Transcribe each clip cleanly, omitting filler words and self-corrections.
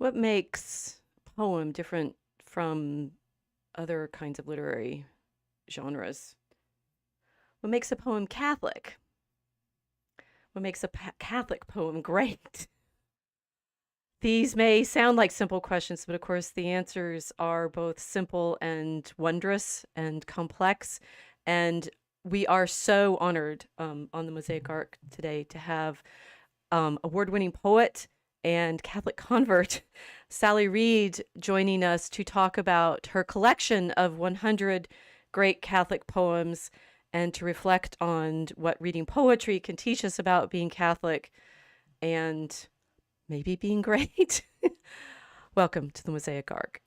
What makes a poem different from other kinds of literary genres? What makes a poem Catholic? What makes a Catholic poem great? These may sound like simple questions, but of course the answers are both simple and wondrous and complex. And we are so honored on the Mosaic Arc today to have award-winning poet and Catholic convert Sally Reid joining us to talk about her collection of 100 great Catholic poems and to reflect on what reading poetry can teach us about being Catholic and maybe being great. Welcome to the Mosaic Arc.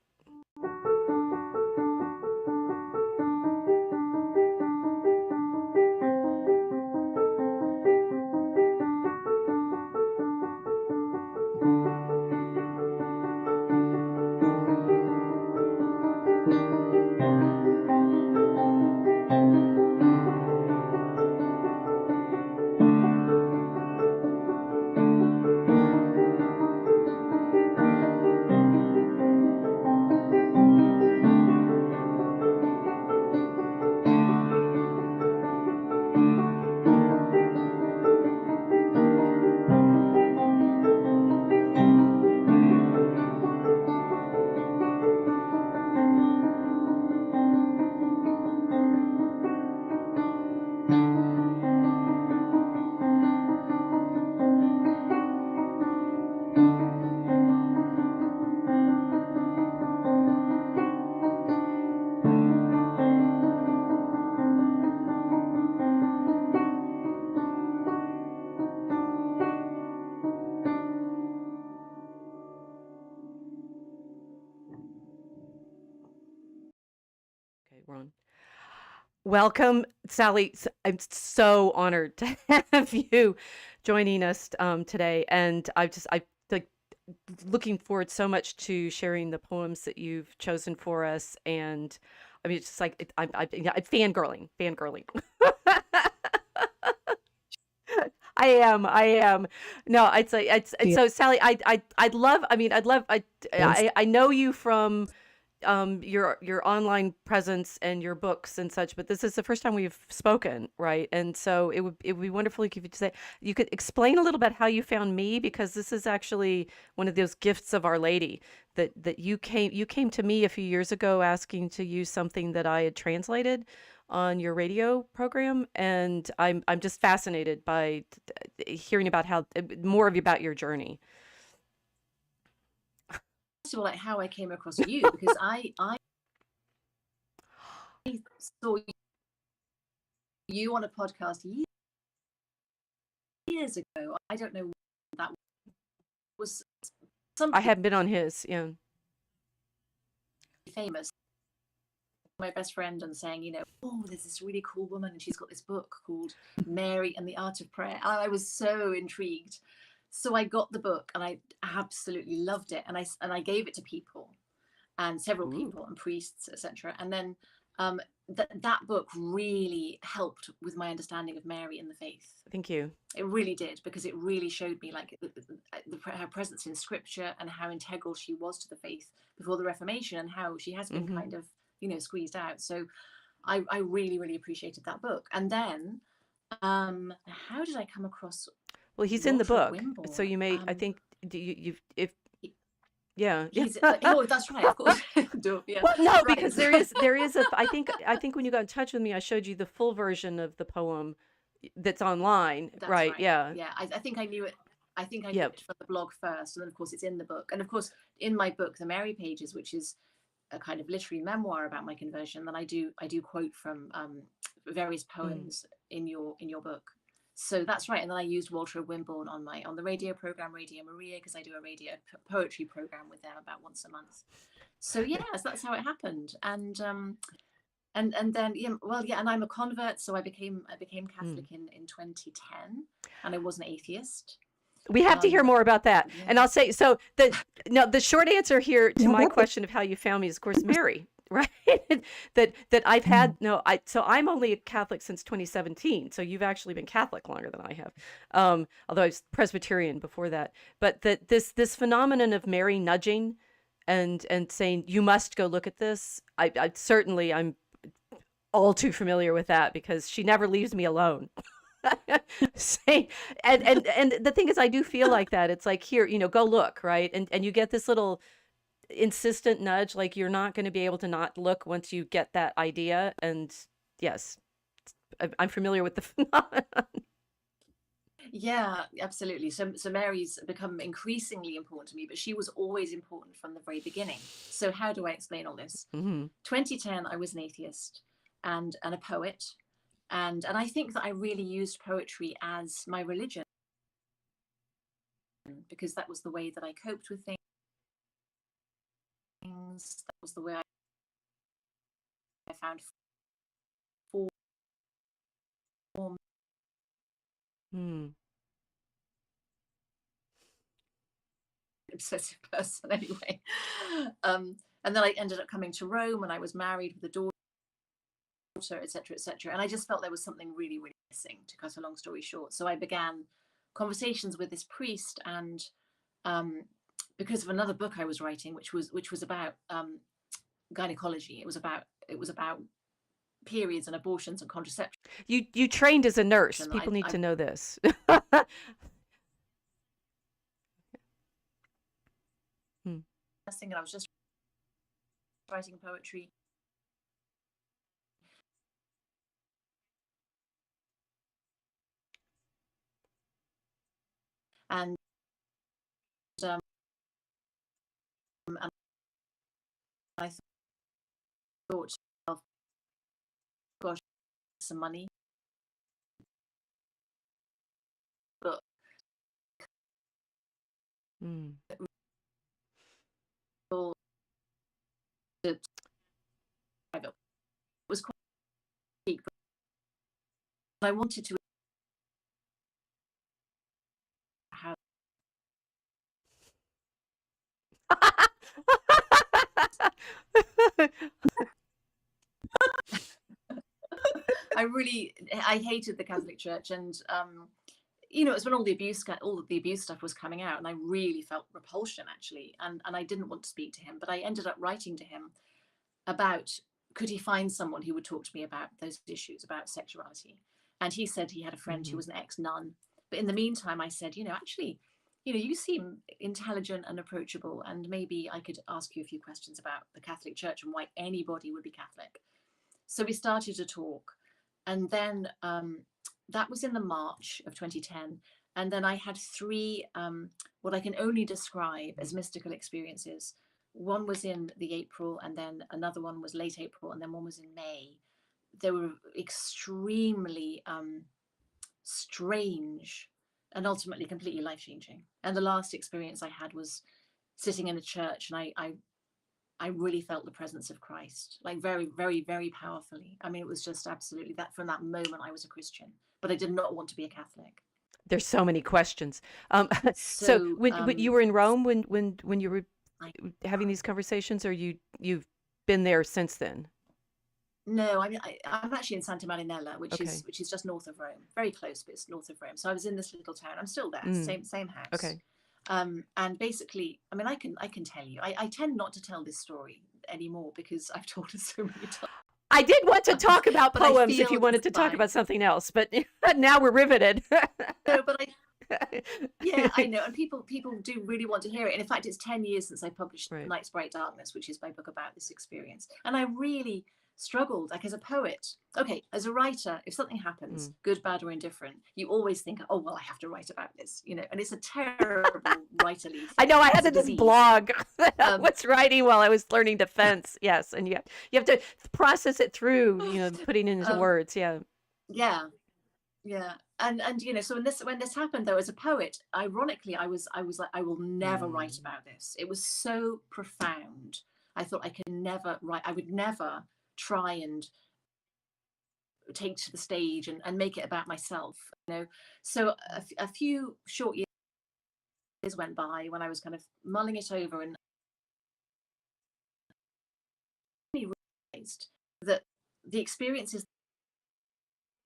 Ron. Welcome, Sally. I'm so honored to have you joining us today, and I like looking forward so much to sharing the poems that you've chosen for us. And I mean, it's just like I'm fangirling. I am. No, it's like it's so Sally. I'd love. I mean, I'd love. I know you from your online presence and your books and such, but this is the first time we've spoken, right? And so it would be wonderful if you could explain a little bit how you found me, because this is actually one of those gifts of Our Lady that you came to me a few years ago asking to use something that I had translated on your radio program, and I'm just fascinated by hearing about more of you about your journey. First of all, like how I came across you, because I saw you on a podcast years ago. I don't know what that was. I haven't been on his, yeah. Famous. My best friend and saying, oh, there's this really cool woman and she's got this book called Mary and the Art of Prayer. And I was so intrigued. So I got the book and I absolutely loved it. And I gave it to people, and several people and priests, etc. And then that book really helped with my understanding of Mary and the faith. Thank you. It really did, because it really showed me like her presence in scripture and how integral she was to the faith before the Reformation, and how she has been kind of, squeezed out. So I really, really appreciated that book. And then how did I come across? Well, he's in the book, so you may. I think yeah. Oh, that's right. Of course. Yeah. Well, no, right. Because there is a. I think when you got in touch with me, I showed you the full version of the poem that's online. That's right. Yeah. Yeah. I think I knew it. I think I knew it from the blog first, and then of course it's in the book. And of course, in my book, The Mary Pages, which is a kind of literary memoir about my conversion, then I do quote from various poems in your book. So that's right. And then I used Walter of Wimborne on the radio program Radio Maria, because I do a radio poetry program with them about once a month. So yes, that's how it happened. And then and I'm a convert, so I became Catholic in 2010, and I was an atheist. We have to hear more about that. Yeah. And I'll say, so the short answer here to my question of how you found me is, of course, Mary, right? that I've had so I'm only a Catholic since 2017, so you've actually been Catholic longer than I have, although I was Presbyterian before that. But that this phenomenon of Mary nudging and saying you must go look at this, I certainly I'm all too familiar with that because she never leaves me alone. Say, and the thing is, I do feel like that. It's like, here, go look, right? And you get this little insistent nudge, like you're not going to be able to not look once you get that idea. And yes, I'm familiar with the phenomenon. Yeah, absolutely. So Mary's become increasingly important to me, but she was always important from the very beginning. So how do I explain all this? 2010, I was an atheist and a poet. And I think that I really used poetry as my religion, because that was the way that I coped with things. That was the way I found form. Obsessive person anyway. And then I ended up coming to Rome, and I was married with a daughter, etc., etc. And I just felt there was something really, really missing, to cut a long story short. So I began conversations with this priest, and because of another book I was writing, which was about gynecology. It was about periods and abortions and contraception. You trained as a nurse. People need to know this. And I was just writing poetry. And I thought, oh, gosh, some money. But it was quite cheap, but I wanted to have. I hated the Catholic Church, and it was when all the abuse stuff was coming out, and I really felt repulsion, actually, and I didn't want to speak to him. But I ended up writing to him about, could he find someone who would talk to me about those issues, about sexuality. And he said he had a friend who was an ex-nun. But in the meantime, I said, actually, you seem intelligent and approachable, and maybe I could ask you a few questions about the Catholic Church and why anybody would be Catholic. So we started to talk, and then that was in the March of 2010. And then I had 3 what I can only describe as mystical experiences. One was in the April, and then another one was late April, and then one was in May. They were extremely strange and ultimately completely life-changing. And the last experience I had was sitting in a church, and I really felt the presence of Christ, like very, very, very powerfully. I mean, it was just absolutely that. From that moment, I was a Christian, but I did not want to be a Catholic. There's so many questions. So when you were in Rome, when you were having these conversations, or you've been there since then? No, I mean, I'm actually in Santa Marinella, which is just north of Rome, very close, but it's north of Rome. So I was in this little town. I'm still there, same house. Okay. And basically, I mean, I can tell you, I tend not to tell this story anymore because I've told it so many times. I did want to talk about poems if you wanted to talk about something else, but now we're riveted. No, but yeah, I know, and people do really want to hear it. And in fact, it's 10 years since I published Night's Bright Darkness, which is my book about this experience. And I really struggled, like, as a poet. Okay, as a writer, if something happens, good, bad, or indifferent, you always think, oh, well, I have to write about this, and it's a terrible writerly thing. I know, I had this blog I was writing while I was learning defense. Yes, and you have to process it through, putting in into words. Yeah. And so when this happened, though, as a poet, ironically, I was like, I will never write about this. It was so profound. I thought, I can never write. I would never try and take to the stage and make it about myself. So a few short years went by when I was kind of mulling it over, and realized that the experiences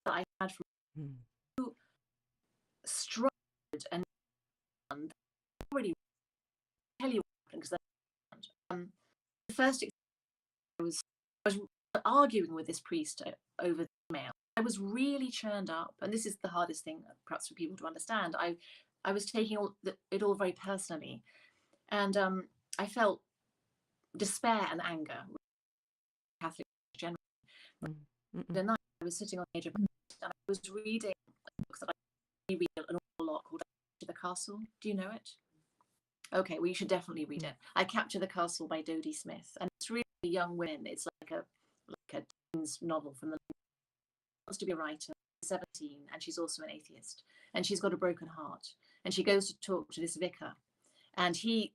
that I had from structured and already tell you because the first I was arguing with this priest over email. I was really churned up, and this is the hardest thing perhaps for people to understand. I was taking it all very personally, and I felt despair and anger. Catholic generally. The night I was sitting on the edge of and I was reading a book that I read an awful lot called Capture the Castle. Do you know it? Okay, well, you should definitely read it. I Capture the Castle by Dodie Smith, and it's really young women. It's like a teens novel from the wants to be a writer. 17, and she's also an atheist, and she's got a broken heart, and she goes to talk to this vicar, and he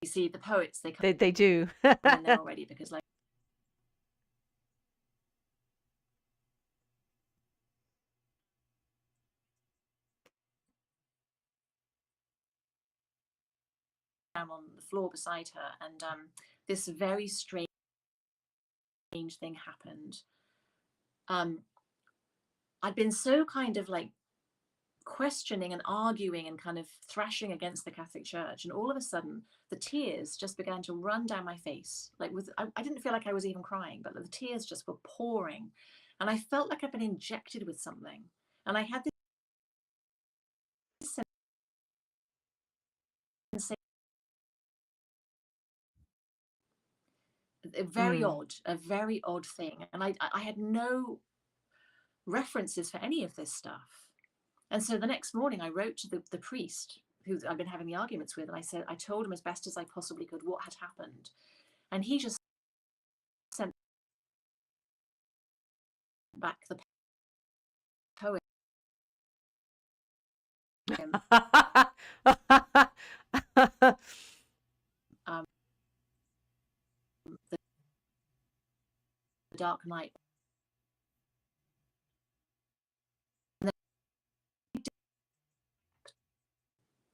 you see the poets they do in there already, because like I'm on the floor beside her, and this very strange thing happened. I'd been so kind of like questioning and arguing and kind of thrashing against the Catholic Church, and all of a sudden the tears just began to run down my face. Like I didn't feel like I was even crying, but the tears just were pouring, and I felt like I'd been injected with something, and I had this sensation, a very odd thing, and I had no references for any of this stuff. And so the next morning I wrote to the priest who I've been having the arguments with, and I told him as best as I possibly could what had happened, and he just sent back the poem. The Dark Night.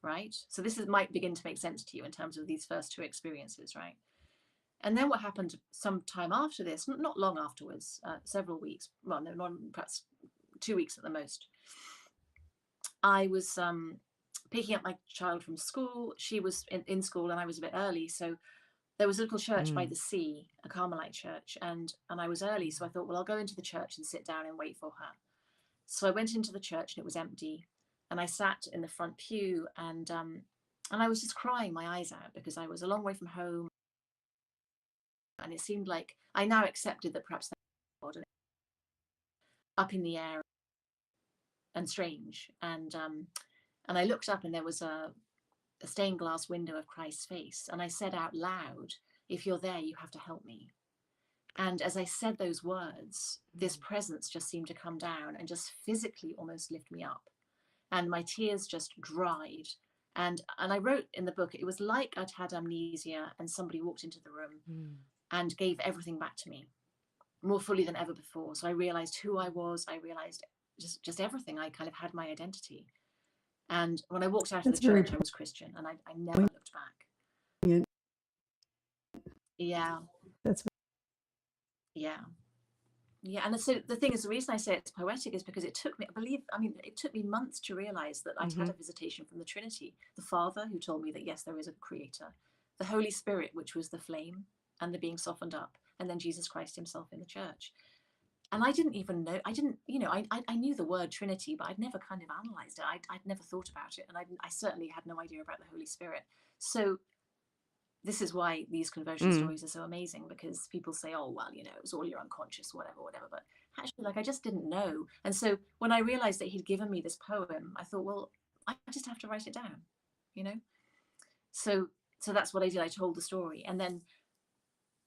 Right? So this might begin to make sense to you in terms of these first two experiences, right? And then what happened some time after this, not long afterwards, several weeks, well, no, perhaps 2 weeks at the most, I was picking up my child from school. She was in school, and I was a bit early, so there was a little church by the sea, a Carmelite church, and I was early, so I thought, well, I'll go into the church and sit down and wait for her. So I went into the church, and it was empty, and I sat in the front pew, and I was just crying my eyes out because I was a long way from home, and it seemed like I now accepted that perhaps God up in the air and strange, and I looked up, and there was a stained glass window of Christ's face, and I said out loud, "If you're there, you have to help me." And as I said those words, this presence just seemed to come down and just physically almost lift me up, and my tears just dried. And I wrote in the book, it was like I'd had amnesia, and somebody walked into the room and gave everything back to me more fully than ever before. So I realized who I was. I realized just everything. I kind of had my identity. And when I walked out of That's the very church, I was Christian, and I never looked back. poignant. Yeah, That's yeah. Yeah, and so the thing is, the reason I say it's poetic is because it took me, it took me months to realize that I'd had a visitation from the Trinity, the Father who told me that yes, there is a creator, the Holy Spirit, which was the flame and the being softened up, and then Jesus Christ himself in the church. And I didn't even know, I knew the word Trinity, but I'd never kind of analyzed it. I'd never thought about it. And I certainly had no idea about the Holy Spirit. So this is why these conversion stories are so amazing, because people say, oh, well, it was all your unconscious, whatever. But actually, like, I just didn't know. And so when I realized that he'd given me this poem, I thought, well, I just have to write it down, So that's what I did. I told the story. And then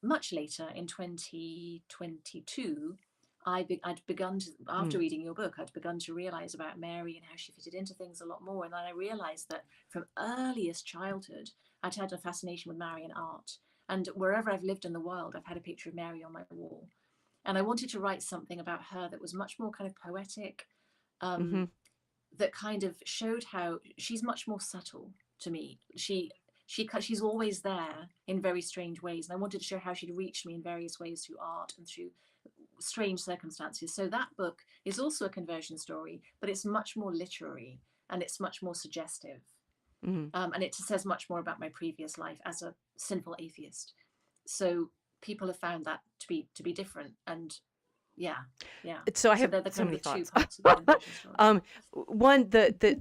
much later in 2022, I'd begun to, after reading your book, I'd begun to realize about Mary and how she fitted into things a lot more. And then I realized that from earliest childhood, I'd had a fascination with Marian art. And wherever I've lived in the world, I've had a picture of Mary on my wall. And I wanted to write something about her that was much more kind of poetic, that kind of showed how she's much more subtle to me. She's always there in very strange ways. And I wanted to show how she'd reached me in various ways through art and through strange circumstances. So that book is also a conversion story, but it's much more literary and it's much more suggestive. And it says much more about my previous life as a sinful atheist. So people have found that to be different. And yeah. So I have so many thoughts. One,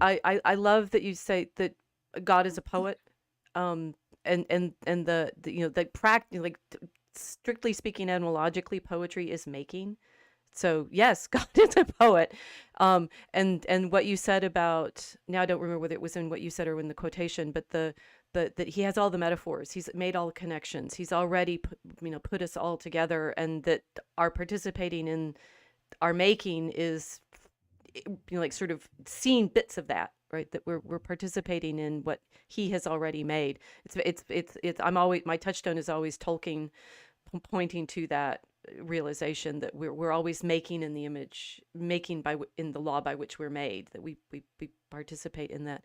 I love that you say that God is a poet, and the practice, like, strictly speaking, etymologically, poetry is making. So yes, God is a poet. And what you said about, now I don't remember whether it was in what you said or in the quotation, but that he has all the metaphors. He's made all the connections. He's already put us all together, and that our participating in our making is, like, sort of seeing bits of that, right? That we're participating in what he has already made. It's I'm always, my touchstone is always Tolkien pointing to that realization that we're always making in the image, making in the law by which we're made, that we participate in that.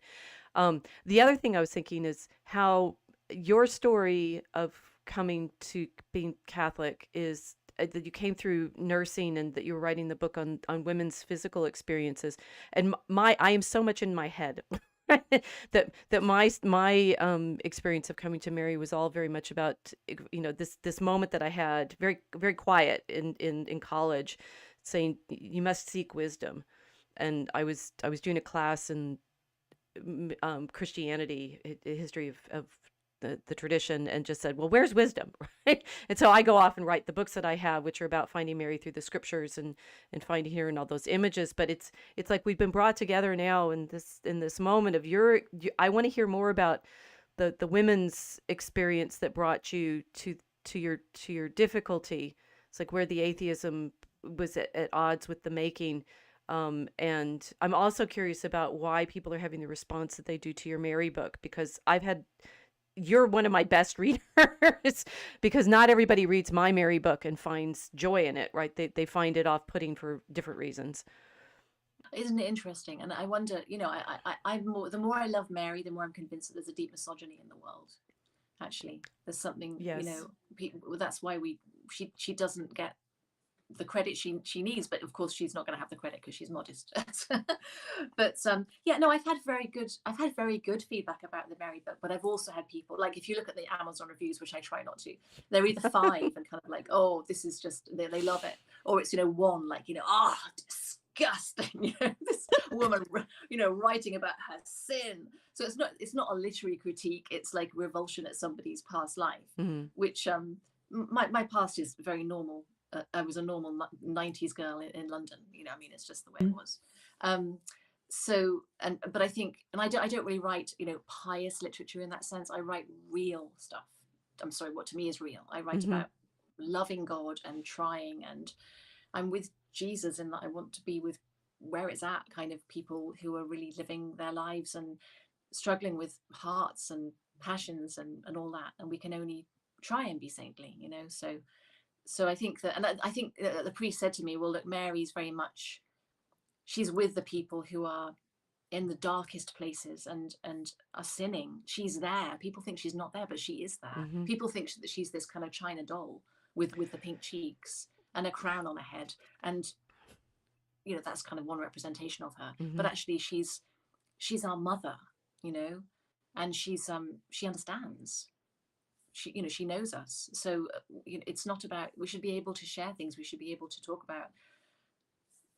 The other thing I was thinking is how your story of coming to being Catholic is that you came through nursing, and that you were writing the book on women's physical experiences. And I am so much in my head. that my experience of coming to Mary was all very much about this moment that I had, very very quiet in college, saying you must seek wisdom. And I was doing a class in Christianity, history of the tradition, and just said, well, where's wisdom? Right? And so I go off and write the books that I have, which are about finding Mary through the scriptures and finding her in all those images. But it's like we've been brought together now in this moment of I want to hear more about the women's experience that brought you to your difficulty. It's like where the atheism was at odds with the making. And I'm also curious about why people are having the response that they do to your Mary book, because you're one of my best readers, because not everybody reads my Mary book and finds joy in it, right? They find it off-putting for different reasons. Isn't it interesting? And I wonder, the more I love Mary, the more I'm convinced that there's a deep misogyny in the world. Actually, there's something, yes. That's why she doesn't get the credit she needs, but of course she's not going to have the credit because she's modest. But I've had very good feedback about the Mary book, but I've also had people, like, if you look at the Amazon reviews, which I try not to, they're either 5 and kind of like, oh, this is just, they love it, or it's 1, like, disgusting, this woman writing about her sin. So it's not a literary critique, it's like revulsion at somebody's past life, which my past is very normal. I was a normal 90s girl in London, it's just the way it was. But I think, and I don't really write, pious literature in that sense. I write real stuff. I'm sorry, what to me is real. I write about loving God and trying, and I'm with Jesus in that I want to be with where it's at, kind of people who are really living their lives and struggling with hearts and passions and all that. And we can only try and be saintly, So I think that, and I think the priest said to me, well, look, Mary's very much, she's with the people who are in the darkest places and are sinning. She's there. People think she's not there, but she is there. People think that she's this kind of china doll with the pink cheeks and a crown on her head, and you know, that's kind of one representation of her. But actually she's our mother, you know, and she understands. She, you know, she knows us. So you know, it's not about, we should be able to share things. We should be able to talk about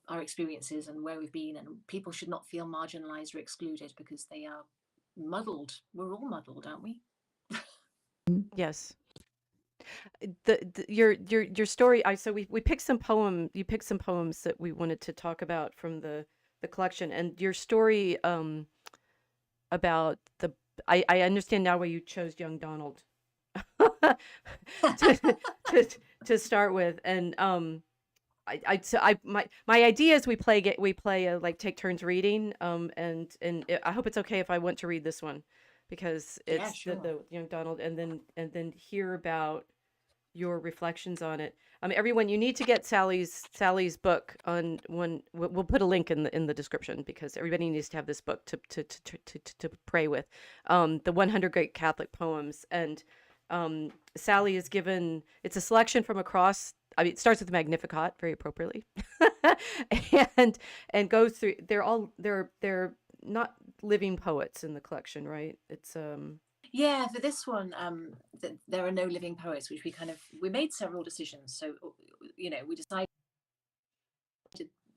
our experiences and where we've been, and people should not feel marginalized or excluded because they are muddled. We're all muddled, aren't we? Yes. Your story, so we picked some you picked some poems that we wanted to talk about from the collection, and your story about I understand now why you chose young Donald to start with. And my idea is we play like take turns reading, and I hope it's okay if I want to read this one, because it's Yeah, sure. the young Donald, and then hear about your reflections on it. Everyone, you need to get Sally's book on one. We'll put a link in the description, because everybody needs to have this book to pray with. The 100 Great Catholic Poems. And Sally is given, it's a selection from across. It starts with the Magnificat, very appropriately, and goes through. They're not living poets in the collection, right? It's Yeah, for this one, there are no living poets, which we made several decisions. So, you know, we decided,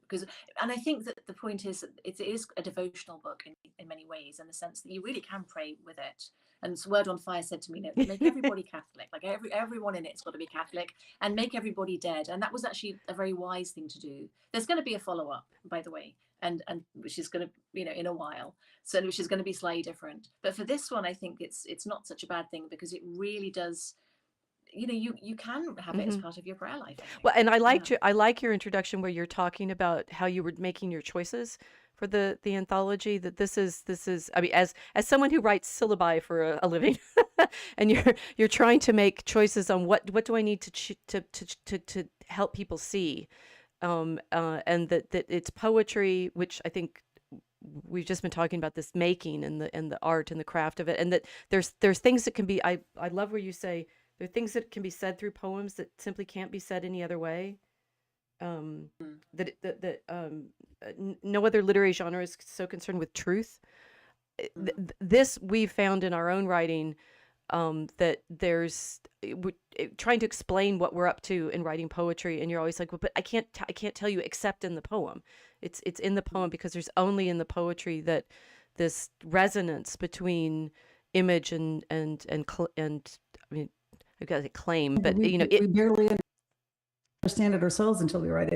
because, and I think that the point is that it is a devotional book in many ways, in the sense that you really can pray with it. And Word on Fire said to me, no, make everybody Catholic, like everyone in it's got to be Catholic, and make everybody dead. And that was actually a very wise thing to do. There's going to be a follow-up, by the way, and which is going to, you know, in a while, so which is going to be slightly different. But for this one, I think it's not such a bad thing, because it really does, you know, you can have it as part of your prayer life. Well, and I like your introduction where you're talking about how you were making your choices for the anthology. That this is I mean, as someone who writes syllabi for a living, and you're trying to make choices on what do I need to help people see, and that it's poetry, which I think we've just been talking about, this making and the art and the craft of it, and that there's things that can be, I love where you say there are things that can be said through poems that simply can't be said any other way. That no other literary genre is so concerned with truth. This we've found in our own writing, that there's trying to explain what we're up to in writing poetry, and you're always like, well, but I can't tell you except in the poem. It's in the poem, because there's only in the poetry that this resonance between image and I mean, I've got to claim, but we, you know, we barely understand it ourselves until we write it.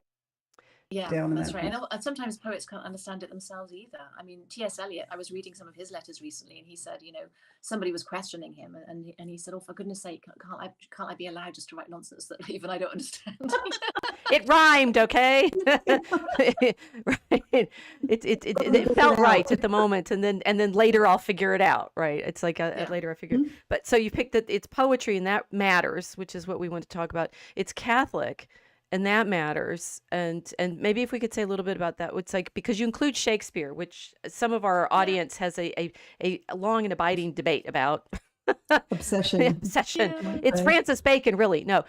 Yeah, that's right. And sometimes poets can't understand it themselves either. I mean, T.S. Eliot, I was reading some of his letters recently, and he said, you know, somebody was questioning him, and he said, oh, for goodness sake, can't I be allowed just to write nonsense that even I don't understand? It rhymed, okay? Right. It felt right at the moment, and then later I'll figure it out, right? It's like later I figure. But so you picked that it's poetry, and that matters, which is what we want to talk about. It's Catholic, and that matters. And maybe if we could say a little bit about that. It's like, because you include Shakespeare, which some of our audience has a long and abiding debate about. Obsession. Yeah. It's Francis Bacon, really. No.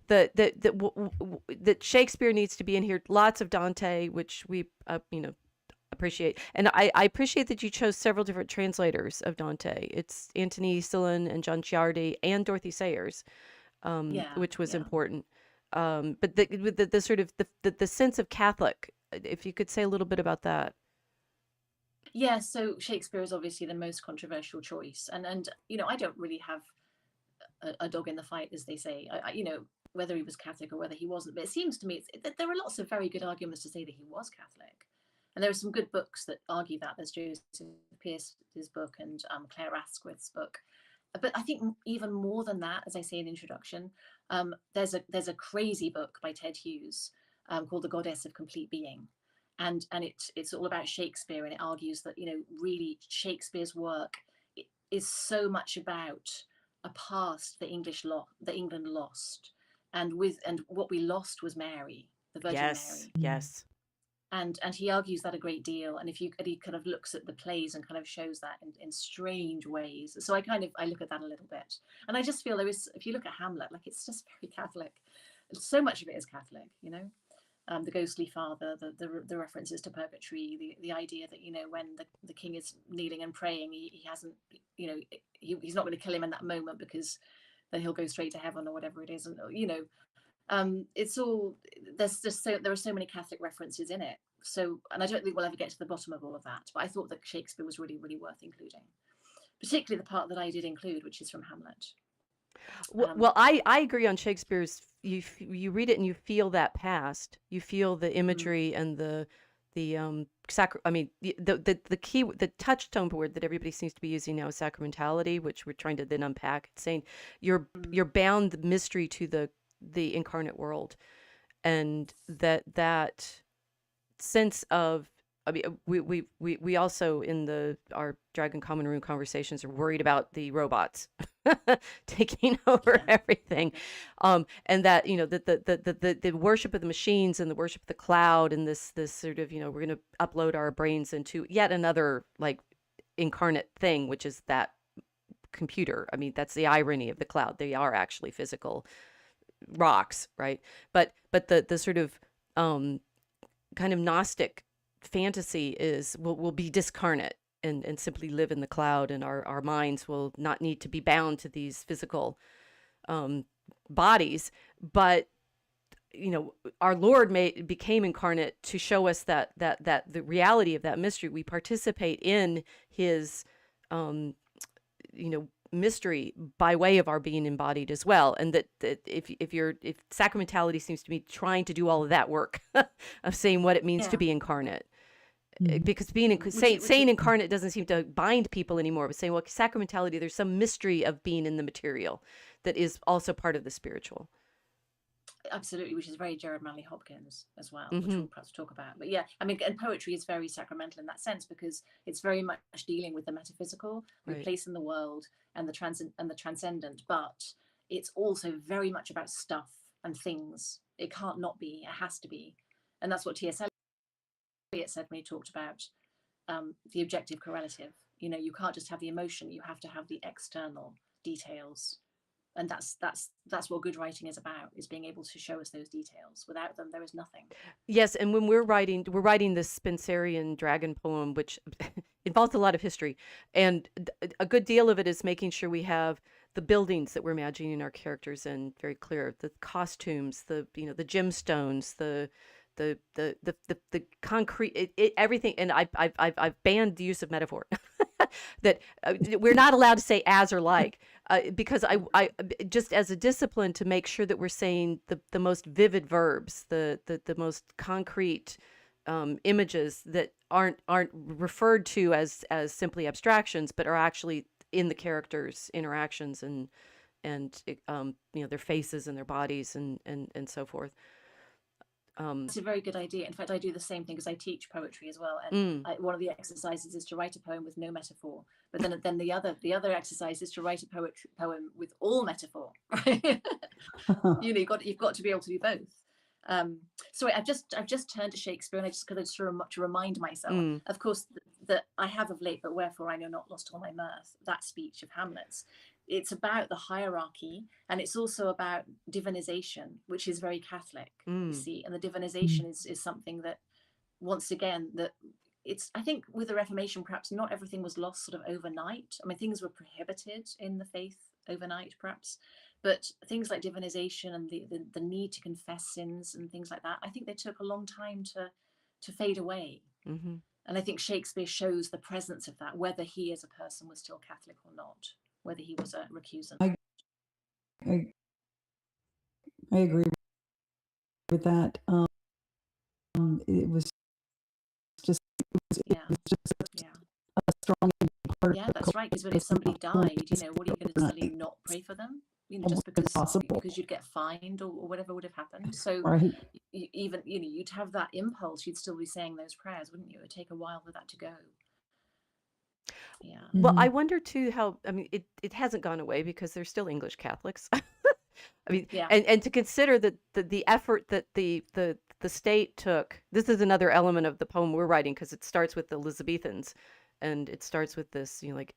That Shakespeare needs to be in here. Lots of Dante, which we you know, appreciate, and I appreciate that you chose several different translators of Dante. It's Anthony Sillin and John Ciardi and Dorothy Sayers, which was important. But the sort of the sense of Catholic, if you could say a little bit about that. Yeah, so Shakespeare is obviously the most controversial choice, and you know, I don't really have a dog in the fight, as they say. You know, whether he was Catholic or whether he wasn't, but it seems to me there are lots of very good arguments to say that he was Catholic, and there are some good books that argue that. There's Joseph Pierce's book and Claire Asquith's book. But I think even more than that, as I say in the introduction, there's a crazy book by Ted Hughes called The Goddess of Complete Being. And it's all about Shakespeare, and it argues that, you know, really Shakespeare's work is so much about a past that England lost, and what we lost was Mary, the Virgin Mary. Yes. and he argues that a great deal. And he kind of looks at the plays and kind of shows that in strange ways. So I look at that a little bit, and I just feel there is, if you look at Hamlet, like, it's just very Catholic. So much of it is Catholic, you know. The ghostly father, the references to purgatory, the idea that, you know, when the king is kneeling and praying, he hasn't, you know, he's not going to kill him in that moment, because then he'll go straight to heaven or whatever it is. And, you know, it's all, there are so many Catholic references in it. So, and I don't think we'll ever get to the bottom of all of that, but I thought that Shakespeare was really, really worth including, particularly the part that I did include, which is from Hamlet. Well, I agree on Shakespeare's. You read it and you feel that past. You feel the imagery and the I mean, the key, the touchstone word that everybody seems to be using now is sacramentality, which we're trying to then unpack. It's saying you're bound the mystery to the incarnate world, and that sense of. I mean, we also in our Dragon Common Room conversations are worried about the robots taking over everything, and that, you know, the worship of the machines and the worship of the cloud, and this sort of, you know, we're going to upload our brains into yet another, like, incarnate thing, which is that computer. I mean, that's the irony of the cloud. They are actually physical rocks, right? But the sort of kind of Gnostic fantasy is we'll be discarnate and simply live in the cloud, and our minds will not need to be bound to these physical bodies. But, you know, our Lord became incarnate to show us that the reality of that mystery. We participate in his you know, mystery by way of our being embodied as well. And that if sacramentality seems to be trying to do all of that work of saying what it means to be incarnate. Because saying incarnate doesn't seem to bind people anymore, but saying, well, sacramentality, there's some mystery of being in the material that is also part of the spiritual. Absolutely, which is very Gerard Manley Hopkins as well, which we'll perhaps talk about. But yeah, I mean, and poetry is very sacramental in that sense, because it's very much dealing with the metaphysical, the place in the world, and the transcendent. But it's also very much about stuff and things. It can't not be. It has to be, and that's what T.S. Eliot said when he talked about the objective correlative. You know, you can't just have the emotion; you have to have the external details. And that's what good writing is about, is being able to show us those details. Without them, there is nothing. Yes, and when we're writing this Spenserian dragon poem, which involves a lot of history, and a good deal of it is making sure we have the buildings that we're imagining our characters in very clear, the costumes, the gemstones, the concrete, everything. And I've banned the use of metaphor. That we're not allowed to say as or like, because I just as a discipline to make sure that we're saying the most vivid verbs, the most concrete images that aren't referred to as simply abstractions, but are actually in the characters' interactions and their faces and their bodies and so forth. It's a very good idea. In fact, I do the same thing because I teach poetry as well. And one of the exercises is to write a poem with no metaphor. But then the other exercise is to write a poem with all metaphor. Right? You've got to be able to do both. Sorry, I've just turned to Shakespeare, and I just to remind myself, of course, that I have of late, but wherefore I know not lost all my mirth. That speech of Hamlet's. It's about the hierarchy, and it's also about divinization, which is very Catholic, you see. And the divinization is something that, once again, that it's, I think with the Reformation, perhaps not everything was lost sort of overnight. I mean, things were prohibited in the faith overnight, perhaps, but things like divinization and the need to confess sins and things like that, I think they took a long time to fade away. And I think Shakespeare shows the presence of that, whether he as a person was still Catholic or not, whether he was a recusant. I agree with that. It was just a strong part. Yeah, that's right. Because when somebody died, what are you going to suddenly not pray for them? Just because you'd get fined or whatever would have happened. So even you'd have that impulse. You'd still be saying those prayers, wouldn't you? It would take a while for that to go. Yeah. Well, I wonder too how, I mean, it hasn't gone away because there's still English Catholics. I mean, and to consider that the effort that the the state took, this is another element of the poem we're writing, because it starts with the Elizabethans, and it starts with this, like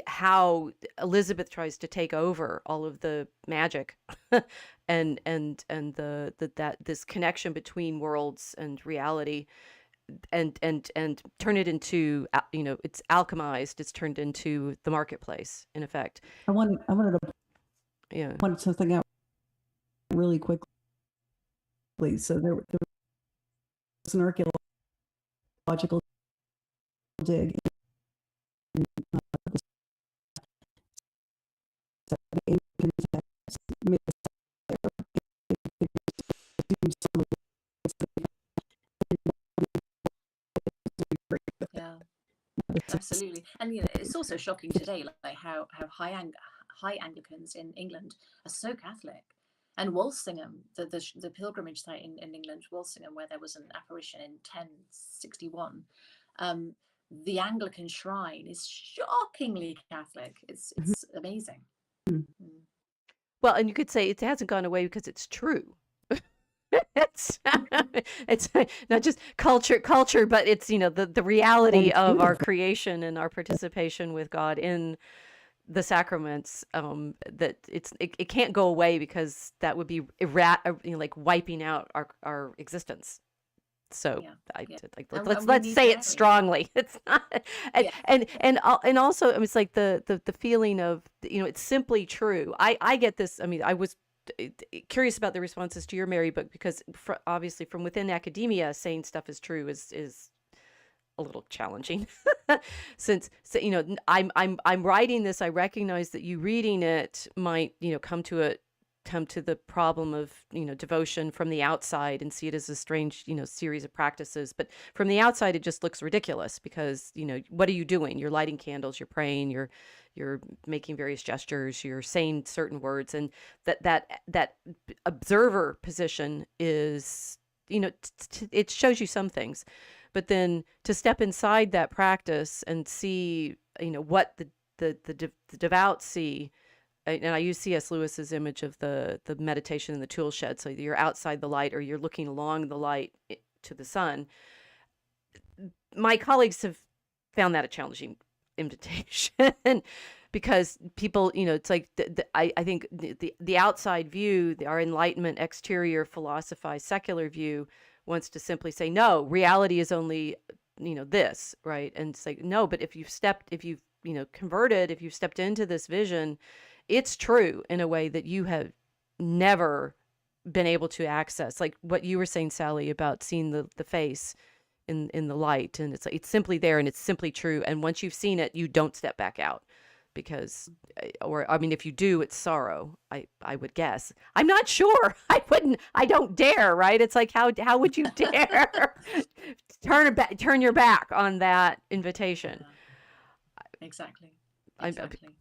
how Elizabeth tries to take over all of the magic and that this connection between worlds and reality, and turn it into, it's alchemized, it's turned into the marketplace, in effect. I wanted to point something out really quickly. So there was an archaeological dig in the Yeah, absolutely. And it's also shocking today, like how high Anglicans in England are so Catholic. And Walsingham, the pilgrimage site in England, Walsingham, where there was an apparition in 1061, the Anglican shrine is shockingly Catholic. It's amazing. Well, and you could say it hasn't gone away because it's true. it's not just culture, but it's the reality of our creation and our participation with God in the sacraments. That it can't go away, because that would be like wiping out our existence. So let's say it strongly. It's not, and also, it's like the feeling of it's simply true. I get this. I mean, I was curious about the responses to your Mary book, because obviously from within academia, saying stuff is true is a little challenging. Since I'm writing this, I recognize that you reading it might come to the problem of devotion from the outside and see it as a strange series of practices. But from the outside, it just looks ridiculous, because what are you doing? You're lighting candles, you're praying, you're making various gestures, you're saying certain words, and that observer position is it shows you some things. But then to step inside that practice and see what the devout see. And I use C.S. Lewis's image of the meditation in the tool shed. So you're outside the light, or you're looking along the light to the sun. My colleagues have found that a challenging invitation, because people, it's like I think the outside view, our Enlightenment exterior philosophized secular view, wants to simply say, no, reality is only this, right? And it's like, no, but if you've converted, if you've stepped into this vision, it's true in a way that you have never been able to access. Like what you were saying, Sally, about seeing the face in the light, and it's like, it's simply there and it's simply true. And once you've seen it, you don't step back out, because, or I mean, if you do, it's sorrow. I would guess. I'm not sure. I don't dare. Right? It's like, how would you dare turn your back on that invitation? Exactly. I'm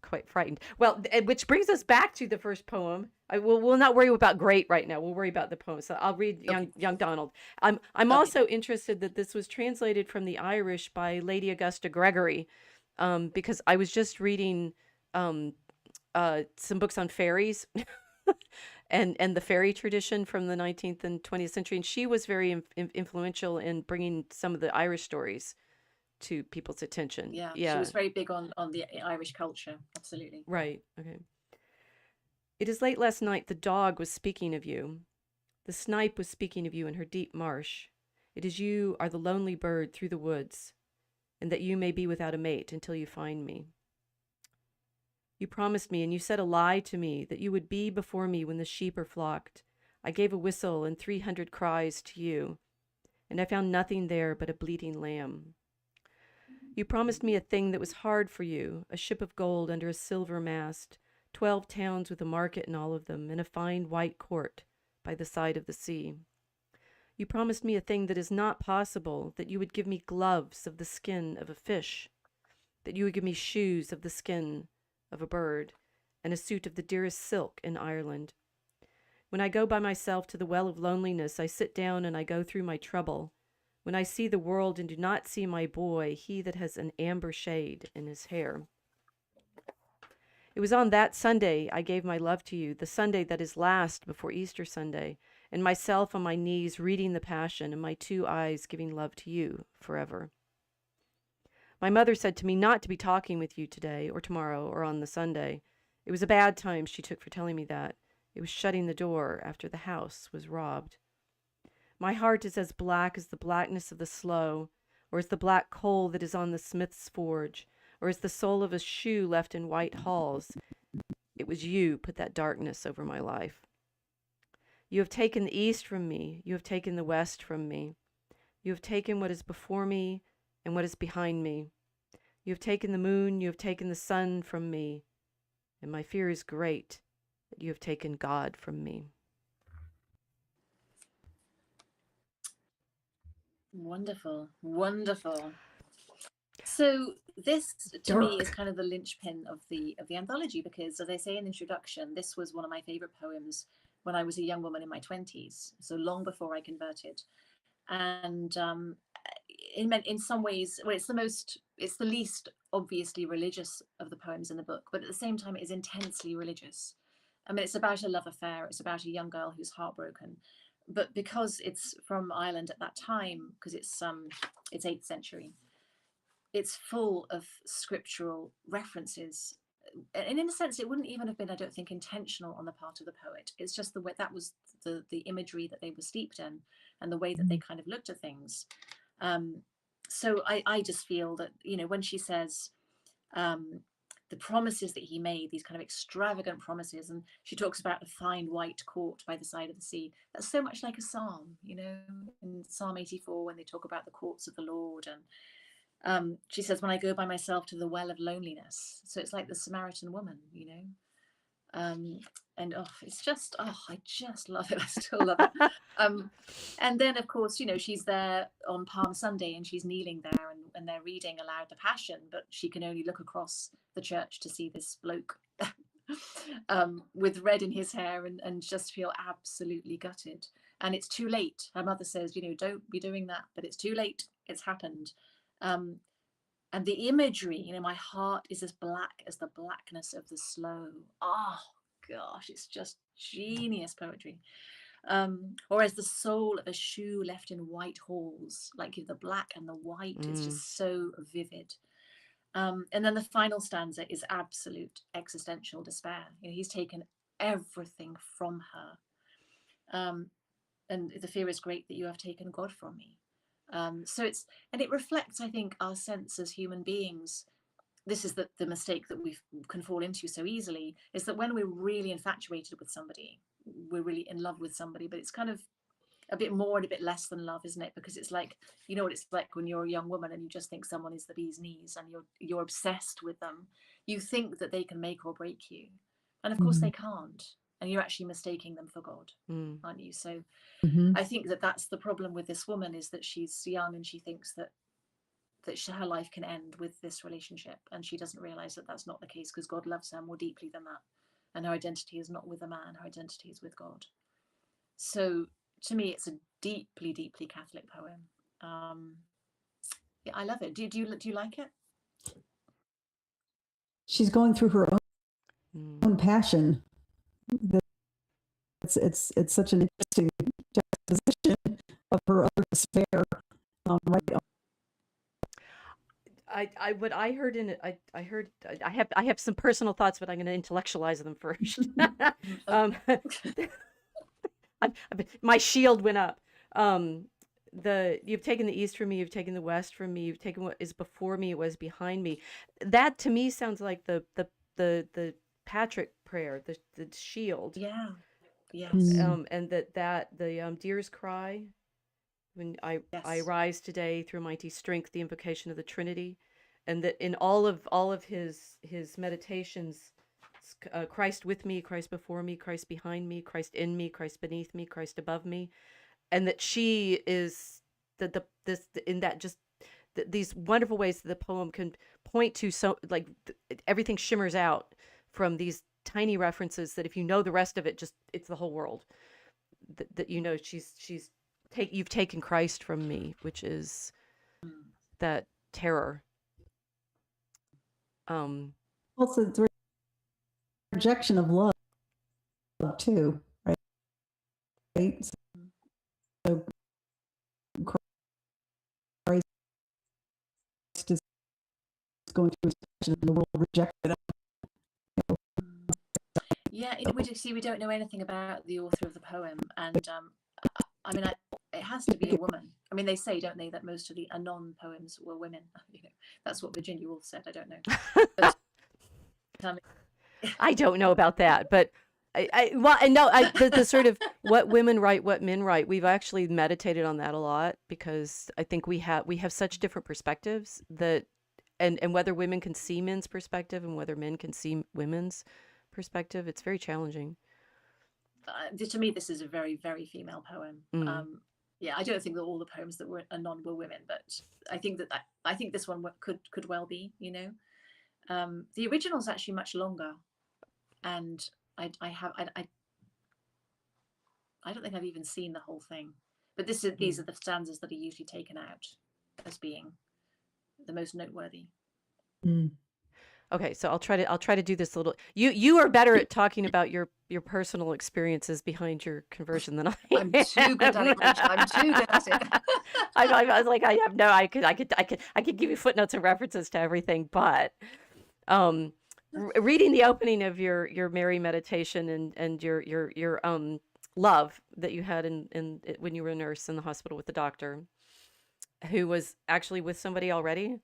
quite frightened. Well, which brings us back to the first poem. We'll not worry about Great right now. We'll worry about the poem. So I'll read Young Donald. I'm also interested that this was translated from the Irish by Lady Augusta Gregory, because I was just reading some books on fairies and the fairy tradition from the 19th and 20th century, and she was very influential in bringing some of the Irish stories to people's attention. Yeah. She was very big on the Irish culture. Absolutely. Right. Okay. It is late last night. The dog was speaking of you. The snipe was speaking of you in her deep marsh. It is you are the lonely bird through the woods, and that you may be without a mate until you find me. You promised me, and you said a lie to me, that you would be before me when the sheep are flocked. I gave a whistle and 300 cries to you, and I found nothing there but a bleating lamb. You promised me a thing that was hard for you, a ship of gold under a silver mast, 12 towns with a market in all of them, and a fine white court by the side of the sea. You promised me a thing that is not possible, that you would give me gloves of the skin of a fish, that you would give me shoes of the skin of a bird, and a suit of the dearest silk in Ireland. When I go by myself to the well of loneliness, I sit down and I go through my trouble. When I see the world and do not see my boy, he that has an amber shade in his hair. It was on that Sunday I gave my love to you, the Sunday that is last before Easter Sunday, and myself on my knees reading the Passion, and my 2 eyes giving love to you forever. My mother said to me not to be talking with you today or tomorrow or on the Sunday. It was a bad time she took for telling me that. It was shutting the door after the house was robbed. My heart is as black as the blackness of the sloe, or as the black coal that is on the smith's forge, or as the sole of a shoe left in white halls. It was you put that darkness over my life. You have taken the east from me. You have taken the west from me. You have taken what is before me and what is behind me. You have taken the moon. You have taken the sun from me. And my fear is great that you have taken God from me. Wonderful, wonderful. So this, to me, is kind of the linchpin of the anthology, because, as I say in the introduction, this was one of my favorite poems when I was a young woman in my 20s, so long before I converted. And in some ways, well, it's the least obviously religious of the poems in the book, but at the same time, it is intensely religious. I mean, it's about a love affair. It's about a young girl who's heartbroken. But because it's from Ireland at that time, because it's 8th century, it's full of scriptural references. And in a sense, it wouldn't even have been, I don't think, intentional on the part of the poet. It's just the way that was the imagery that they were steeped in, and the way that they kind of looked at things. So I just feel that, when she says the promises that he made, these kind of extravagant promises, and she talks about a fine white court by the side of the sea, that's so much like a psalm, in Psalm 84, when they talk about the courts of the Lord. And she says, when I go by myself to the well of loneliness. So it's like the Samaritan woman, and it's just, I just love it. I still love it. And then, of course, she's there on Palm Sunday, and she's kneeling there, and they're reading aloud the Passion, but she can only look across the church to see this bloke with red in his hair, and just feel absolutely gutted. And it's too late. Her mother says, don't be doing that, but it's too late. It's happened. And the imagery, my heart is as black as the blackness of the sloe. Oh gosh, it's just genius poetry. Or as the sole of a shoe left in white halls, like the black and the white, it's just so vivid. And then the final stanza is absolute existential despair. He's taken everything from her. And the fear is great that you have taken God from me. So it reflects, I think, our sense as human beings. This is the mistake that we can fall into so easily, is that when we're really infatuated with somebody, we're really in love with somebody, but it's kind of a bit more and a bit less than love, isn't it? Because it's like, what it's like when you're a young woman and you just think someone is the bee's knees, and you're obsessed with them. You think that they can make or break you, and of course they can't. And you're actually mistaking them for God, aren't you? So I think that that's the problem with this woman, is that she's young and she thinks that her life can end with this relationship, and she doesn't realize that that's not the case, because God loves her more deeply than that, and her identity is not with a man, her identity is with God. So to me, it's a deeply, deeply Catholic poem. Yeah, I love it. Do you like it? She's going through her own passion. It's such an interesting juxtaposition of her utter despair. Right. I have some personal thoughts, but I'm going to intellectualize them first. My shield went up. You've taken the east from me, you've taken the west from me, you've taken what is before me, was behind me. That to me sounds like the Patrick prayer, the shield. Yeah. Yes. And the deer's cry, when I rise today through mighty strength, the invocation of the Trinity, and that in all of his meditations, Christ with me, Christ before me, Christ behind me, Christ in me, Christ beneath me, Christ above me, and that she is these wonderful ways that the poem can point to, so like everything shimmers out from these tiny references that if you know the rest of it, just it's the whole world. That you've taken Christ from me, which is that terror. Also, the rejection of love too, right? going through his passion and the world rejected him. Yeah, we don't know anything about the author of the poem, and I mean, it has to be a woman. I mean, they say, don't they, that most of the Anon poems were women. That's what Virginia Woolf said. I don't know. But, I don't know about that, but the sort of what women write, what men write. We've actually meditated on that a lot, because I think we have such different perspectives that, and whether women can see men's perspective and whether men can see women's perspective, it's very challenging. To me, this is a very, very female poem. Yeah, I don't think that all the poems that were Anon were women, but I think this one could well be. The original is actually much longer, and I don't think I've even seen the whole thing, but these are the stanzas that are usually taken out as being the most noteworthy. Okay, so I'll try to do this a little. You are better at talking about your personal experiences behind your conversion than I am. I'm too good at it. I'm too good at it. I was like, I have no. I could give you footnotes and references to everything, but reading the opening of your Mary meditation and your love that you had in when you were a nurse in the hospital with the doctor, who was actually with somebody already.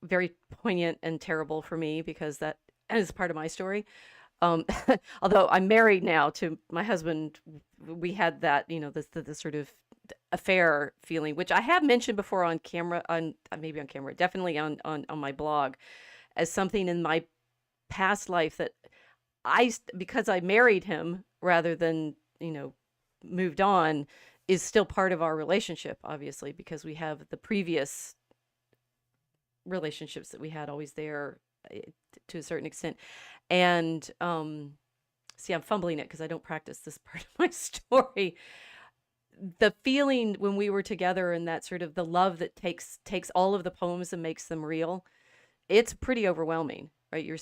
Very poignant and terrible for me, because that is part of my story. Although I'm married now to my husband, we had that, the sort of affair feeling, which I have mentioned before on camera, definitely on my blog, as something in my past life that because I married him rather than, moved on, is still part of our relationship, obviously, because we have the previous relationships that we had always there to a certain extent. And see, I'm fumbling it because I don't practice this part of my story. The feeling when we were together, and that sort of the love that takes all of the poems and makes them real, it's pretty overwhelming, right? You're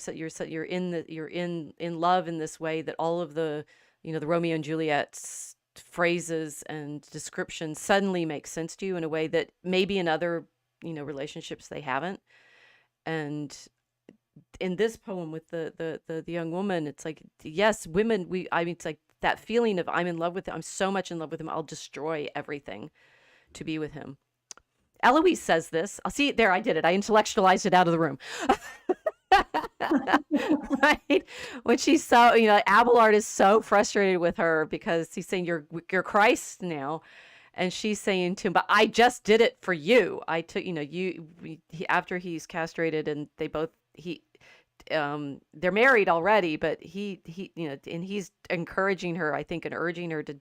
in love in this way that all of the the Romeo and Juliet's phrases and descriptions suddenly make sense to you in a way that maybe in other relationships they haven't. And in this poem with the young woman, it's like, yes, women, it's like that feeling of I'm in love with him. I'm so much in love with him. I'll destroy everything to be with him. Eloise says this. I'll see there. I did it. I intellectualized it out of the room. Right? When she's so, Abelard is so frustrated with her because he's saying you're Christ now. And she's saying to him, but I just did it for you. I took, after he's castrated, and they both, they're married already, but he, and he's encouraging her, I think, and urging her to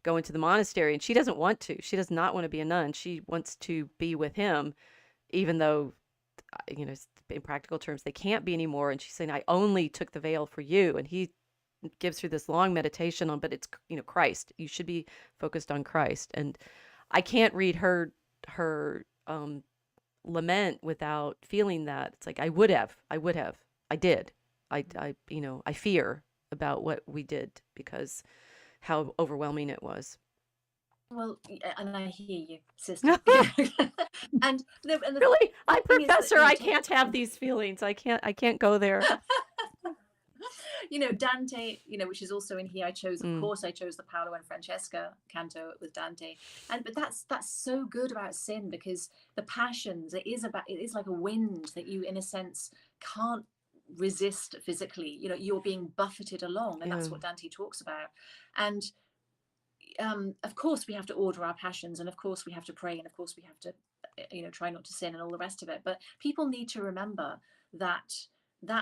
go into the monastery. And she doesn't want to. She does not want to be a nun. She wants to be with him, even though, in practical terms, they can't be anymore. And she's saying, I only took the veil for you. And he gives her this long meditation on, but it's, Christ. You should be focused on Christ. And I can't read her lament without feeling that. It's like, I did. I fear about what we did, because how overwhelming it was. Well, and I hear you, sister. and really, Professor, I can't have these feelings. I can't go there. Dante, which is also in here. I chose the Paolo and Francesca canto with Dante, but that's so good about sin, because the passions, it is like a wind that you, in a sense, can't resist physically. You're being buffeted along, and that's what Dante talks about. And of course we have to order our passions, and of course we have to pray, and of course we have to try not to sin and all the rest of it. But people need to remember that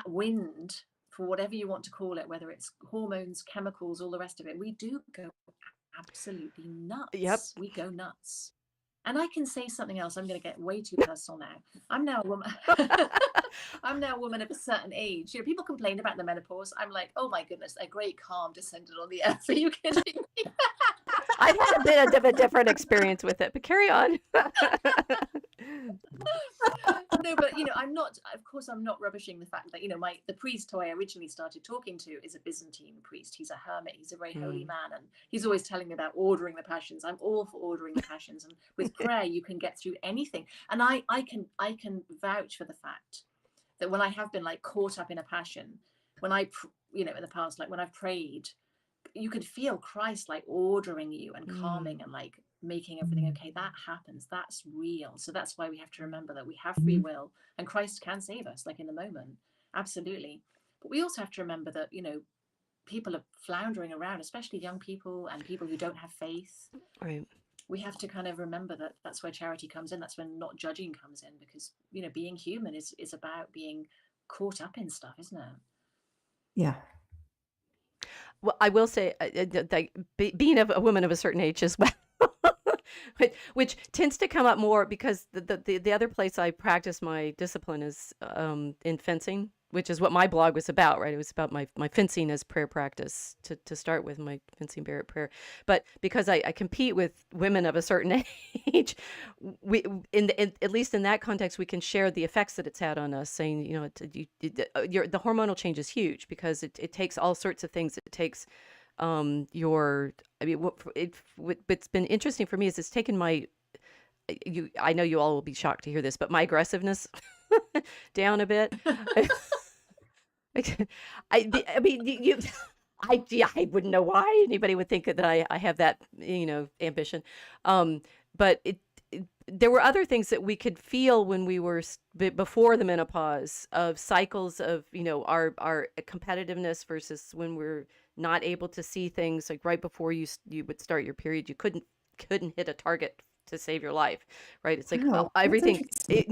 wind, for whatever you want to call it, whether it's hormones, chemicals, all the rest of it, we do go absolutely nuts. Yep. We go nuts. And I can say something else. I'm going to get way too personal now. I'm now a woman. I'm now a woman of a certain age. People complain about the menopause. I'm like, oh my goodness, a great calm descended on the earth. Are you kidding me? I've had a bit of a different experience with it, but carry on. No, but I'm not. Of course, I'm not rubbishing the fact that the priest who I originally started talking to is a Byzantine priest. He's a hermit. He's a very holy man, and he's always telling me about ordering the passions. I'm all for ordering the passions, and with prayer you can get through anything. And I can vouch for the fact that when I have been like caught up in a passion, when I, in the past, like when I've prayed, you can feel Christ like ordering you and calming and like making everything okay. That happens. That's real. So that's why we have to remember that we have free will and Christ can save us, like in the moment. Absolutely. But we also have to remember that, people are floundering around, especially young people and people who don't have faith. Right. We have to kind of remember that that's where charity comes in. That's when not judging comes in, because, being human is about being caught up in stuff, isn't it? Yeah. Well, I will say, being a woman of a certain age as well, which tends to come up more because the other place I practice my discipline is in fencing, which is what my blog was about, right? It was about my fencing as prayer practice to start with, my fencing Barrett prayer. But because I compete with women of a certain age, at least in that context, we can share the effects that it's had on us, saying, the hormonal change is huge because it takes all sorts of things. It takes what's been interesting for me is it's taken I know you all will be shocked to hear this, but my aggressiveness down a bit. I wouldn't know why anybody would think that I have that, ambition. But there were other things that we could feel when we were before the menopause, of cycles of, our competitiveness versus when we're not able to see things, like right before you would start your period, you couldn't hit a target to save your life, right? It's like, Wow, everything. It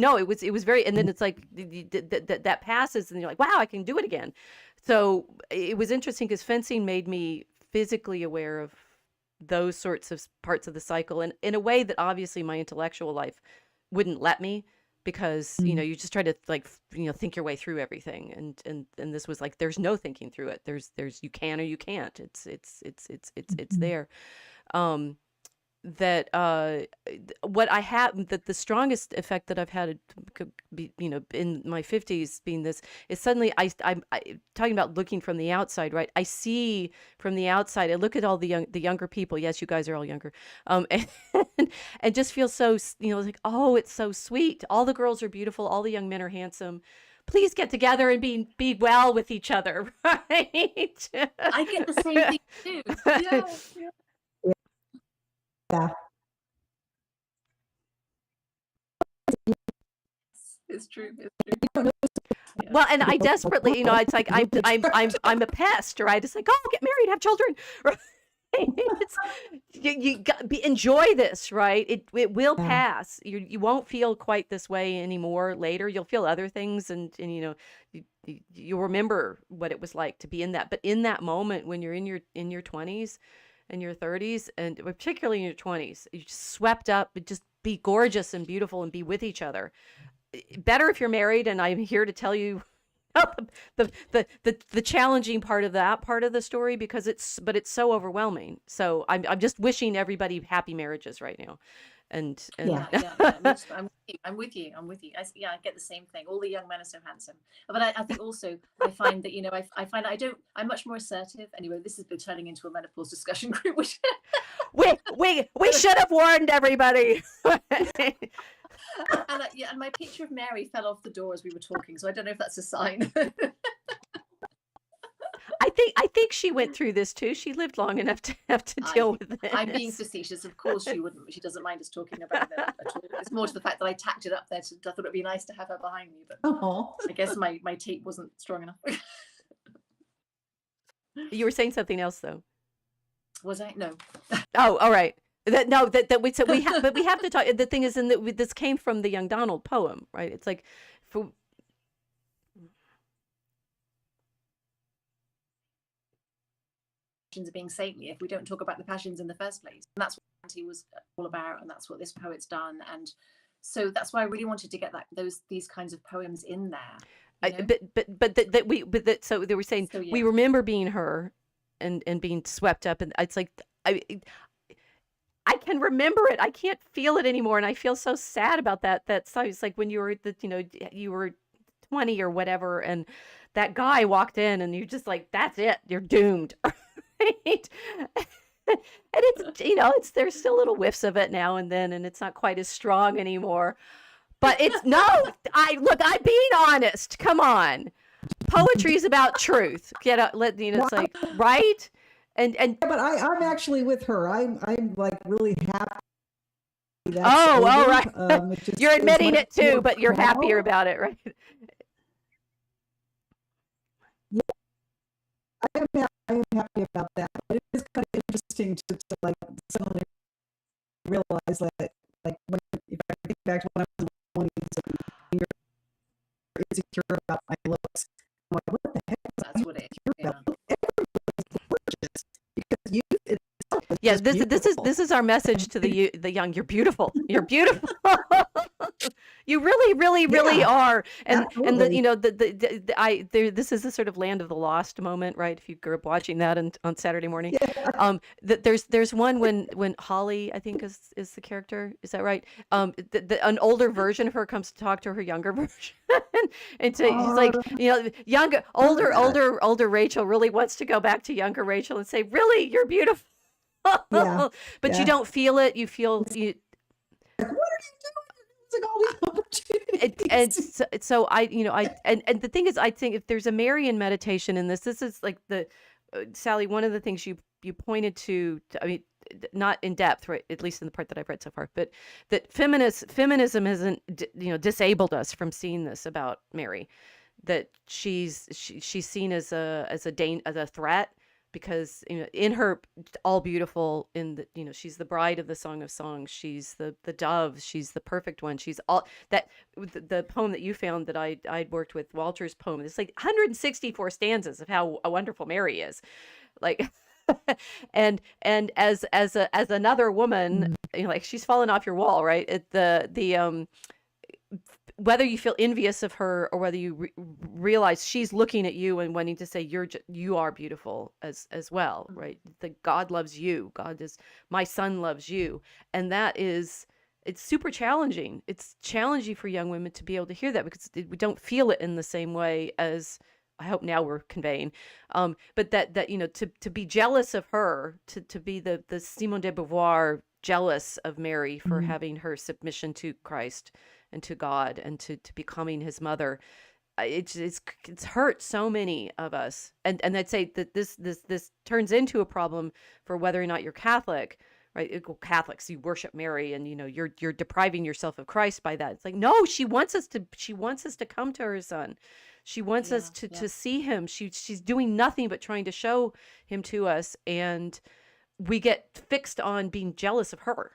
was very, and then it's like that passes, and you're like, wow, I can do it again. So it was interesting because fencing made me physically aware of those sorts of parts of the cycle, and in a way that obviously my intellectual life wouldn't let me, because you just try to think your way through everything, and this was like, there's no thinking through it. There's you can or you can't. It's there. That what I have, that the strongest effect that I've had, in my 50s, being this, is suddenly I'm talking about looking from the outside, right? I see from the outside. I look at all the younger people. Yes, you guys are all younger, and just feel so, like, oh, it's so sweet. All the girls are beautiful. All the young men are handsome. Please get together and be well with each other, right? I get the same thing too. Yeah. Yeah. It's true. Well, and I desperately, it's like I'm a pest, right? It's like, oh, get married, have children, right? Enjoy this, right? It will pass. You won't feel quite this way anymore later. You'll feel other things, and you'll remember what it was like to be in that. But in that moment, when you're in your 20s and your 30s, and particularly in your 20s, you're just swept up. Just be gorgeous and beautiful and be with each other. Better if you're married, and I'm here to tell you the challenging part of that part of the story, because it's so overwhelming. So I'm just wishing everybody happy marriages right now. And yeah. I'm with you. I get the same thing. All the young men are so handsome. But I think also I find that, I'm much more assertive. Anyway, this has been turning into a menopause discussion group, which we should have warned everybody. And my picture of Mary fell off the door as we were talking, so I don't know if that's a sign. I think she went through this too. She lived long enough to have to deal with this. I'm being facetious. Of course she wouldn't. She doesn't mind us talking about it at all. It's more to the fact that I tacked it up there. I thought it'd be nice to have her behind me, but I guess my tape wasn't strong enough. You were saying something else, though. Was I? No. Oh, all right. We have to talk. The thing is, this came from the Young Donald poem, right? It's like, of being saintly if we don't talk about the passions in the first place, and that's what he was all about, and that's what this poet's done, and so that's why I really wanted to get these kinds of poems in there. So they were saying, we remember being her and being swept up, and it's like I can remember it. I can't feel it anymore, and I feel so sad about that. So it's like when you were you were 20 or whatever, and that guy walked in, and you're just like, that's it, you're doomed. Right? And it's there's still little whiffs of it now and then, and it's not quite as strong anymore. But it's no. I'm being honest. Come on. Poetry is about truth. It's like, right? And Yeah, but I'm actually with her. I'm like really happy. all right. You're admitting it too, but you're calm. happier about it, right? Yeah, I am happy about that. But it is kind of interesting to like suddenly realize that, like, if I think back to when I was in my 20s and you're insecure about my looks, I'm like, what the heck is That's what it is. Yeah. Everybody's gorgeous because youth itself is Yeah, just this is our message to the young. You're beautiful. You're beautiful. You really are. And this is the sort of land of the lost moment, right? If you grew up watching that on Saturday morning. Yeah. There's one when Holly, I think is the character. Is that right? An older version of her comes to talk to her younger version. And so he's like, older Rachel really wants to go back to younger Rachel and say, really, you're beautiful. Yeah. But you don't feel it. You feel you. What are you doing? All these opportunities. And so and the thing is, I think if there's a Marian meditation in this is like the Sally. One of the things you pointed to, I mean, not in depth, right? At least in the part that I've read so far, but that feminism hasn't disabled us from seeing this about Mary, that she's seen as a threat. Because in her all beautiful, in the she's the bride of the Song of Songs, she's the dove, she's the perfect one, she's all that. The poem that you found that I'd worked with, Walter's poem, it's like 164 stanzas of how wonderful Mary is, like. and as another woman, like, she's fallen off your wall, right? Whether you feel envious of her or whether you realize she's looking at you and wanting to say you are beautiful as well, right? That God loves you. My son loves you. And it's super challenging. It's challenging for young women to be able to hear that because we don't feel it in the same way as I hope now we're conveying. But that to be jealous of her, to be the Simone de Beauvoir jealous of Mary for having her submission to Christ and to God and to becoming his mother. It's hurt so many of us. And I'd say that this turns into a problem for whether or not you're Catholic, right? Catholics, you worship Mary and you're depriving yourself of Christ by that. It's like, no, she wants us to come to her son. She wants us to see him. She's doing nothing but trying to show him to us, and we get fixed on being jealous of her.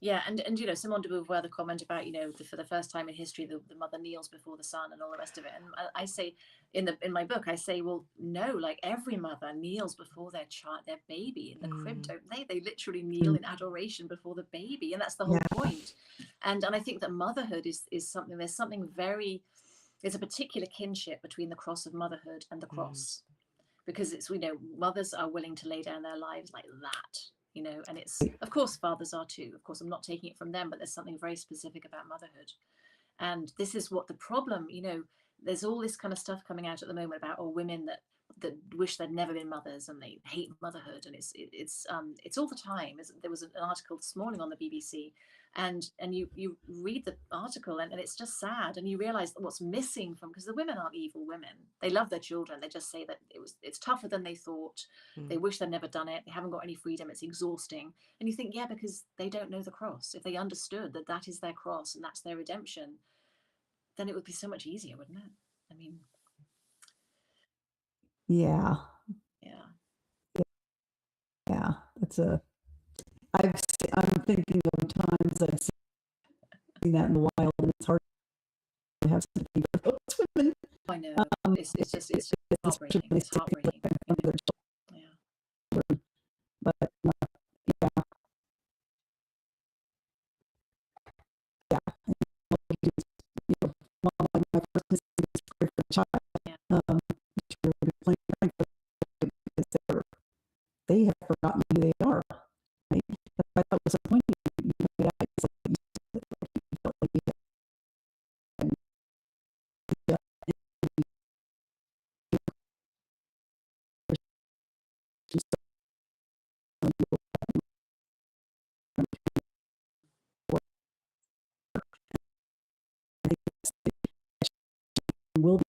Yeah, and Simone de Beauvoir, the comment about for the first time in history the mother kneels before the son and all the rest of it, and I say in my book, I say, well, no, like every mother kneels before their baby in the crib, don't they? They literally kneel in adoration before the baby, and that's the whole point. And I think that motherhood is something. There's a particular kinship between the cross of motherhood and the cross, because it's mothers are willing to lay down their lives like that. And it's, of course, fathers are too. Of course, I'm not taking it from them, but there's something very specific about motherhood. And this is what the problem, there's all this kind of stuff coming out at the moment about women that wish they'd never been mothers and they hate motherhood. And it's all the time. There was an article this morning on the BBC, and you read the article and it's just sad, and you realize that what's missing because the women aren't evil women. They love their children. They just say that it's tougher than they thought. They wish they'd never done it. They haven't got any freedom. It's exhausting. And you think, yeah, because they don't know the cross. If they understood that is their cross and that's their redemption, then it would be so much easier, wouldn't it? I mean, yeah. I'm thinking of times I've seen that in the wild, and it's hard to have sympathy for those women. I know. It's just heartbreaking. It's heartbreaking. Yeah. But my first for a child. They have forgotten who they are. Right? I thought was a point. will be.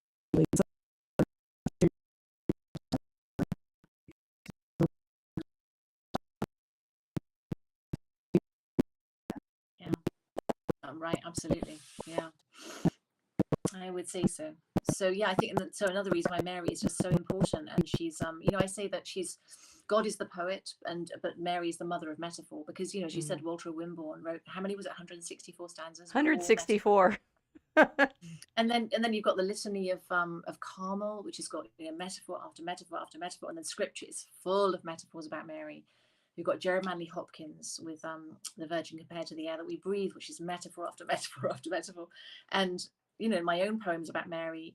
Yeah, right, absolutely. Yeah, I would say so. So yeah, I think so. Another reason why Mary is just so important, and she's I say that God is the poet, but Mary is the mother of metaphor, because as you said, Walter Wimborne wrote, how many was it? 164 stanzas. 164. And then you've got the litany of Carmel, which has got metaphor after metaphor after metaphor, and then Scripture is full of metaphors about Mary. You've got Jeremiah Manley Hopkins with the Virgin compared to the air that we breathe, which is metaphor after metaphor after metaphor. And in my own poems about Mary,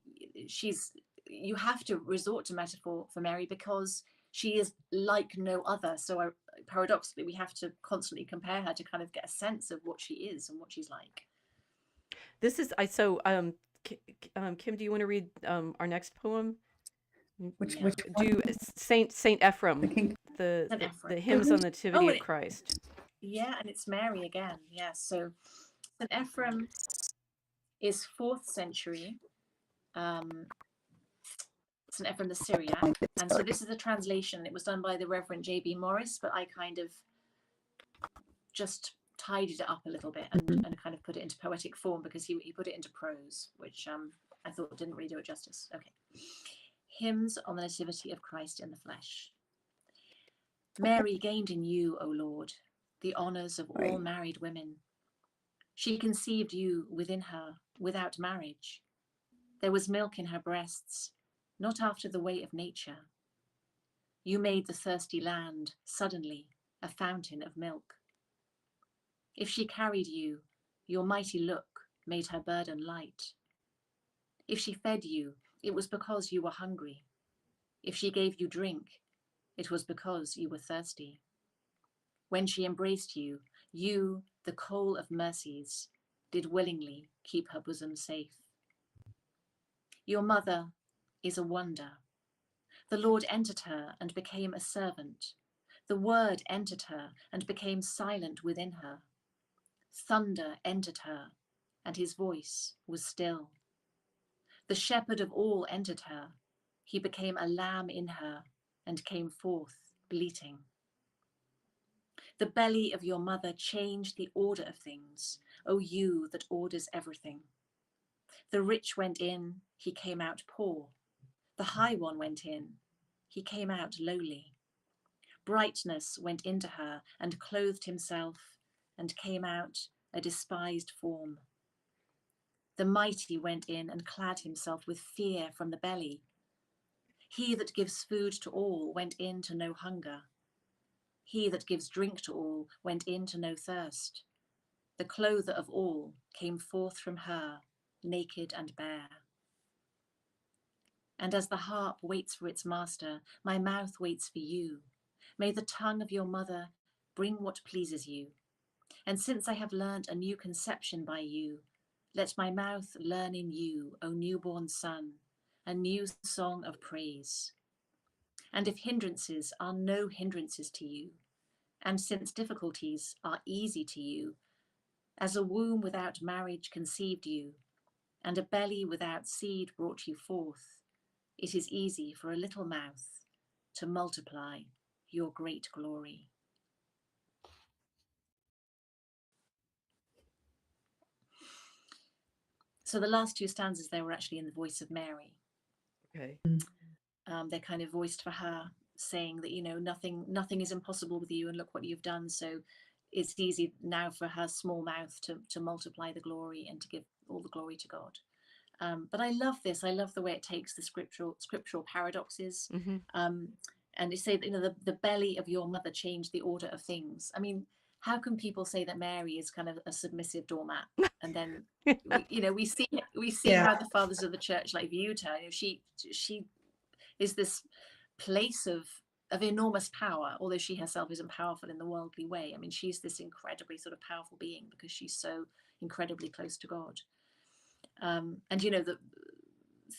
you have to resort to metaphor for Mary because she is like no other. So paradoxically, we have to constantly compare her to kind of get a sense of what she is and what she's like. This is Kim, do you want to read our next poem? Which do Saint Ephraim, the hymns on the Nativity of Christ. Yeah, and it's Mary again. Yeah, so Saint Ephraim is 4th century. St. Ephraim the Syriac, and so this is a translation. It was done by the Reverend J.B. Morris, but I kind of just tidied it up a little bit and kind of put it into poetic form, because he put it into prose, which I thought didn't really do it justice. Okay. Hymns on the Nativity of Christ in the Flesh. Mary gained in you, O Lord, the honours of all married women. She conceived you within her without marriage. There was milk in her breasts, not after the way of nature. You made the thirsty land suddenly a fountain of milk. If she carried you, your mighty look made her burden light. If she fed you, it was because you were hungry. If she gave you drink, it was because you were thirsty. When she embraced you, you, the coal of mercies, did willingly keep her bosom safe. Your mother is a wonder. The Lord entered her and became a servant. The Word entered her and became silent within her. Thunder entered her, and his voice was still. The shepherd of all entered her. He became a lamb in her and came forth bleating. The belly of your mother changed the order of things, O you that orders everything. The rich went in, he came out poor. The high one went in, he came out lowly. Brightness went into her and clothed himself and came out a despised form. The mighty went in and clad himself with fear from the belly. He that gives food to all went in to know hunger. He that gives drink to all went in to know thirst. The clother of all came forth from her, naked and bare. And as the harp waits for its master, my mouth waits for you. May the tongue of your mother bring what pleases you. And since I have learnt a new conception by you, let my mouth learn in you, O newborn son, a new song of praise. And if hindrances are no hindrances to you, and since difficulties are easy to you, as a womb without marriage conceived you, and a belly without seed brought you forth, it is easy for a little mouth to multiply your great glory. So the last 2 stanzas there were actually in the voice of Mary. Okay. They're kind of voiced for her, saying that, nothing is impossible with you, and look what you've done. So it's easy now for her small mouth to multiply the glory and to give all the glory to God. But I love this. I love the way it takes the scriptural paradoxes. And they say that, the belly of your mother changed the order of things. I mean, how can people say that Mary is kind of a submissive doormat? And then, we see how the fathers of the church viewed her. She is this place of enormous power, although she herself isn't powerful in the worldly way. I mean, she's this incredibly sort of powerful being because she's so incredibly close to God. And the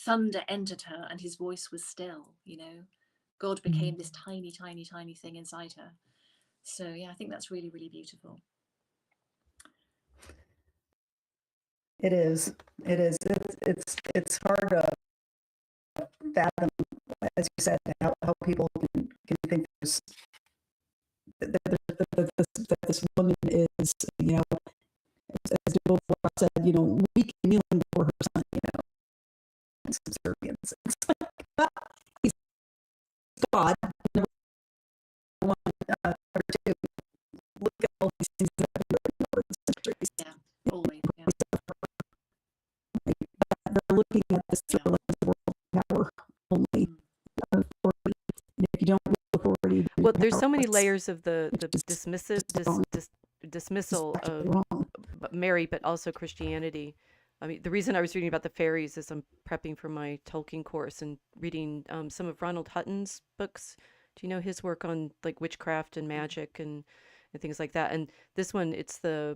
thunder entered her and his voice was still. God became this tiny, tiny, tiny thing inside her. So yeah, I think that's really, really beautiful. It is. It is. It's hard to fathom, as you said, how people can think that this woman is, as Dubois said, weak and kneeling before her son, and subservience. It's like, he's God. Number one, number two, look at all these things that have been written over the centuries. Yeah, always. Yeah. They're looking at this through the lens of world power only. Authority. And if you don't have authority, well, there's so many powerless. layers of the It's dismissal of wrong. Mary, but also Christianity. I mean, the reason I was reading about the fairies is I'm prepping for my Tolkien course and reading some of Ronald Hutton's books. Do you know his work on like witchcraft and magic and things like that? And this one, it's I've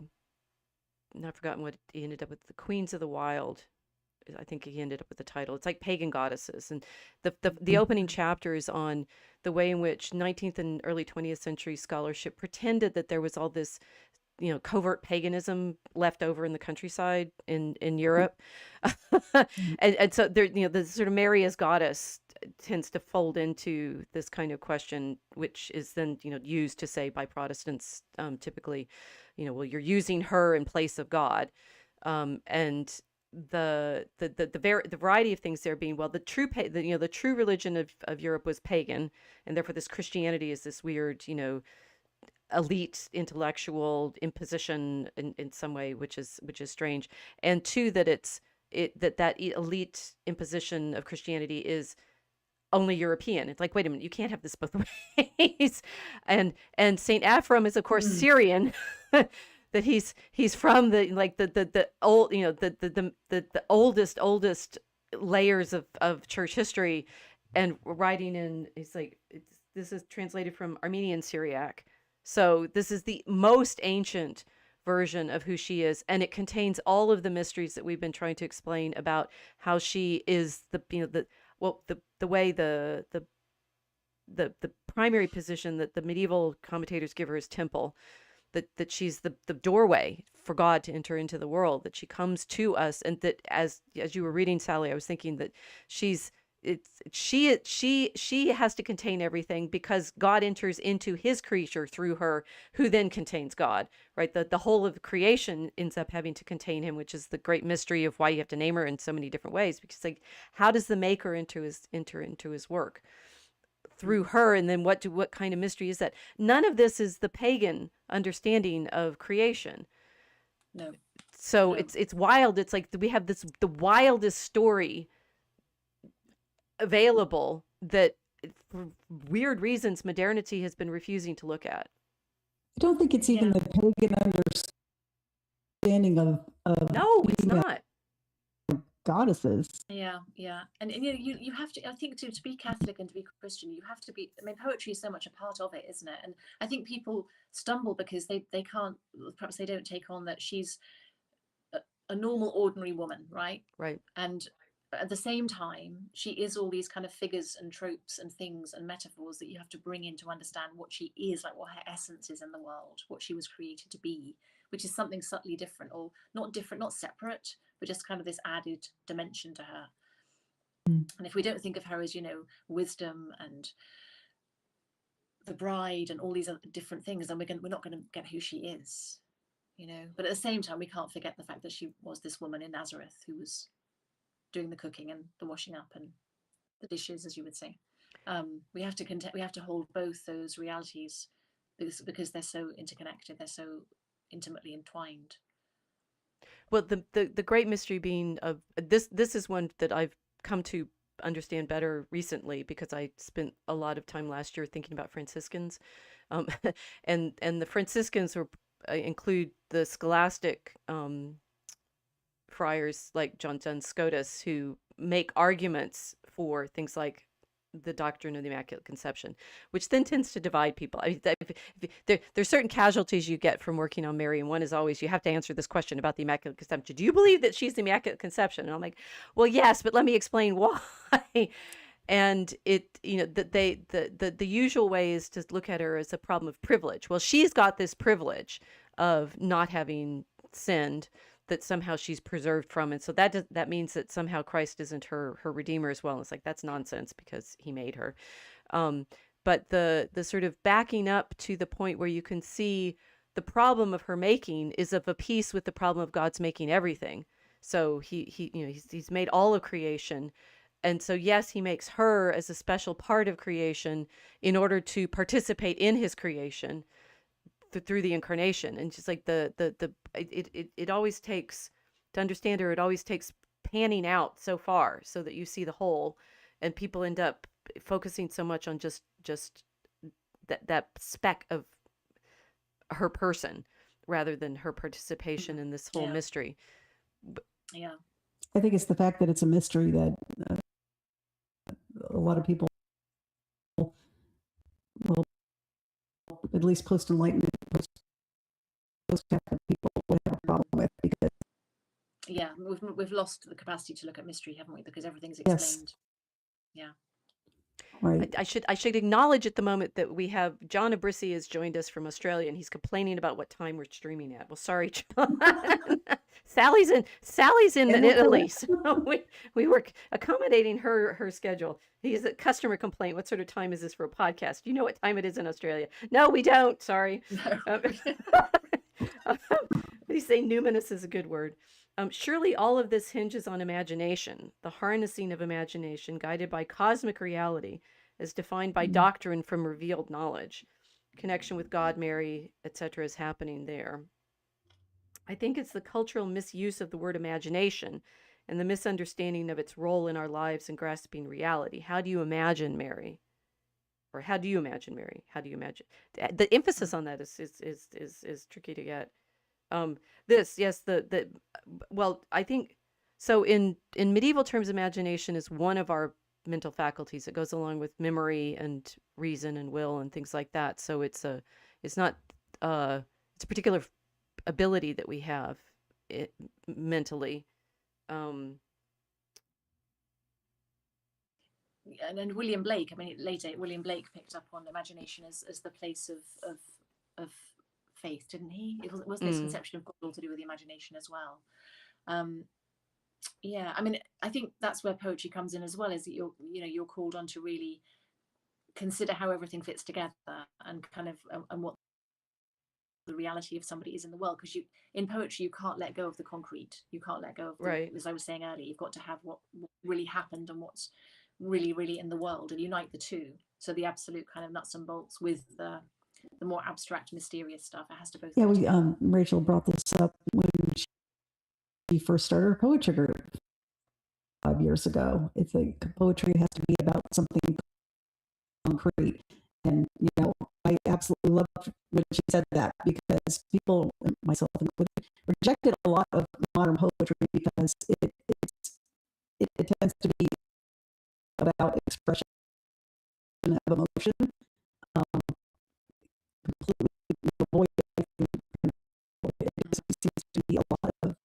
forgotten what he ended up with, the Queens of the Wild. I think he ended up with the title. It's like pagan goddesses, and the opening chapter is on the way in which 19th and early 20th century scholarship pretended that there was all this, covert paganism left over in the countryside in Europe, and so there, the sort of Mary as goddess tends to fold into this kind of question, which is then used to say by Protestants typically, well, you're using her in place of God, and the variety of things there being, well, the true religion of Europe was pagan, and therefore this Christianity is this weird elite intellectual imposition in some way, which is strange. And two, that that elite imposition of Christianity is only European. It's like, wait a minute, you can't have this both ways. And Saint Ephraim is of course Syrian. That he's from the old, the oldest layers of church history, and writing in, it's like, this is translated from Armenian Syriac. So this is the most ancient version of who she is, and it contains all of the mysteries that we've been trying to explain about how she is the way the primary position that the medieval commentators give her is temple, that she's the doorway for God to enter into the world, that she comes to us, and that as you were reading, Sally, I was thinking that she has to contain everything, because God enters into his creature through her, who then contains God, right? The whole of creation ends up having to contain him, which is the great mystery of why you have to name her in so many different ways, because like, how does the maker enter into his work? Through her, and then what kind of mystery is that? None of this is the pagan understanding of creation. No. So No. it's wild. It's like we have the wildest story available that for weird reasons modernity has been refusing to look at. I don't think it's even the pagan understanding of No, it's not. Goddesses. Yeah. And you have to, I think, to be Catholic and to be Christian, you have to be, I mean, poetry is so much a part of it, isn't it? And I think people stumble because they can't, perhaps they don't take on that she's a normal, ordinary woman, right? Right. And at the same time, she is all these kind of figures and tropes and things and metaphors that you have to bring in to understand what she is, like what her essence is in the world, what she was created to be, which is something subtly different, or not different, not separate, but just kind of this added dimension to her. And if we don't think of her as, wisdom and the bride and all these other different things, then we're not going to get who she is, But at the same time, we can't forget the fact that she was this woman in Nazareth who was doing the cooking and the washing up and the dishes, as you would say. We have to hold both those realities because they're so interconnected, they're so intimately entwined. Well, the great mystery being of this is one that I've come to understand better recently, because I spent a lot of time last year thinking about Franciscans, and the Franciscans include the scholastic friars like John Duns Scotus, who make arguments for things like the doctrine of the Immaculate Conception, which then tends to divide people. I mean, there's certain casualties you get from working on Mary, and one is always, you have to answer this question about the Immaculate Conception. Do you believe that she's the Immaculate Conception? And I'm like, well, yes, but let me explain why. And the usual way is to look at her as a problem of privilege. Well, she's got this privilege of not having sinned, that somehow she's preserved from. And so that means that somehow Christ isn't her redeemer as well. And it's like, that's nonsense because he made her. But the sort of backing up to the point where you can see the problem of her making is of a piece with the problem of God's making everything. So he's made all of creation. And so, yes, he makes her as a special part of creation in order to participate in his creation through the incarnation. And just like it always takes, to understand her, it always takes panning out so far so that you see the whole, and people end up focusing so much on just that speck of her person rather than her participation in this whole mystery. Yeah. I think it's the fact that it's a mystery that a lot of people, well, at least post-Enlightenment, post-Catholic people would have a problem with, because we've lost the capacity to look at mystery, haven't we? Because everything's explained. Yes. Yeah. Right. I should acknowledge at the moment that we have John Abrisi has joined us from Australia, and he's complaining about what time we're streaming at. Well, sorry, John. Sally's in Italy, so we were accommodating her schedule. He's a customer complaint. What sort of time is this for a podcast? Do you know what time it is in Australia? No, we don't. Sorry. No. He's saying numinous is a good word. Surely all of this hinges on imagination, the harnessing of imagination guided by cosmic reality as defined by doctrine from revealed knowledge. Connection with God, Mary, etc. is happening there. I think it's the cultural misuse of the word imagination and the misunderstanding of its role in our lives in grasping reality. How do you imagine Mary? Or how do you imagine Mary? How do you imagine? The emphasis on that is tricky to get. Well, I think so. In medieval terms, imagination is one of our mental faculties. It goes along with memory and reason and will and things like that. So it's a particular ability that we have mentally. And William Blake, later William Blake picked up on imagination as the place of faith, didn't he? It was this conception of God all to do with the imagination as well. I think that's where poetry comes in as well, is that you're called on to really consider how everything fits together and kind of and what the reality of somebody is in the world, because in poetry you can't let go of the concrete, you can't let go of as I was saying earlier, you've got to have what really happened and what's really really in the world and unite the two. So the absolute kind of nuts and bolts with the more abstract mysterious stuff, it has to both Rachel brought this up when she first started her poetry group 5 years ago. It's like poetry has to be about something concrete. And, I absolutely loved when she said that, because people, myself included, rejected a lot of modern poetry because it tends to be about expression of emotion, completely void. It seems to be a lot of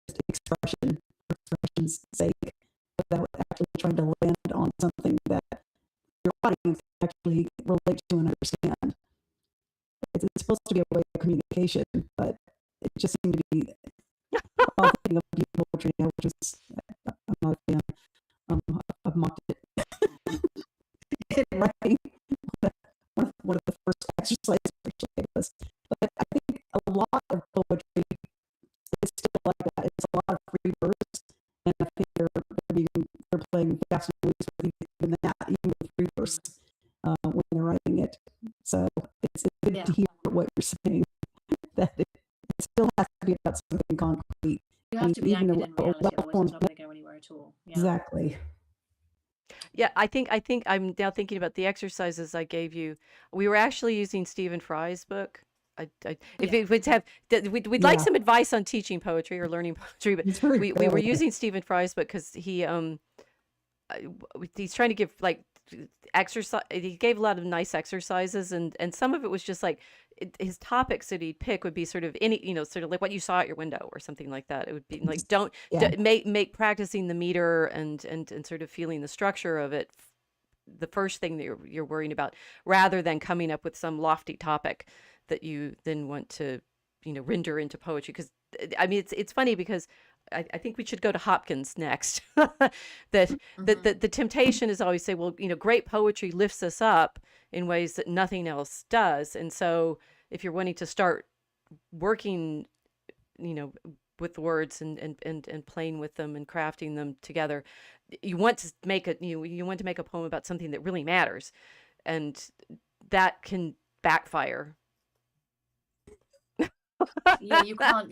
just expression for expression's sake, without actually trying to land on something that your audience can actually relate to and understand. It's supposed to be a way of communication, but it just seemed to be all thinking of deep poetry now, which is I'm not a fan. I've mocked it in writing. One of the first exercises actually was, but I think a lot of poetry is still like that. It's a lot of free verse, and I think they're playing fast and loose with even that, even with free verse when they're writing it. So it's good to hear what you're saying, that it still has to be about something concrete. You have to be anchored in reality, otherwise it's not going to go anywhere at all. Yeah. Exactly. Yeah, I think I'm now thinking about the exercises I gave you. We were actually using Stephen Fry's book. We'd like some advice on teaching poetry or learning poetry, but we were using Stephen Fry's book because he's trying to give like exercise. He gave a lot of nice exercises, and some of it was just like his topics that he'd pick would be sort of sort of like what you saw at your window or something like that. It would be like make practicing the meter and sort of feeling the structure of it the first thing that you're worrying about, rather than coming up with some lofty topic that you then want to render into poetry. Because I mean, it's funny because I think we should go to Hopkins next. that the temptation is always say, well, great poetry lifts us up in ways that nothing else does. And so if you're wanting to start working, with words and playing with them and crafting them together, you want to make a poem about something that really matters, and that can backfire. Yeah, you can't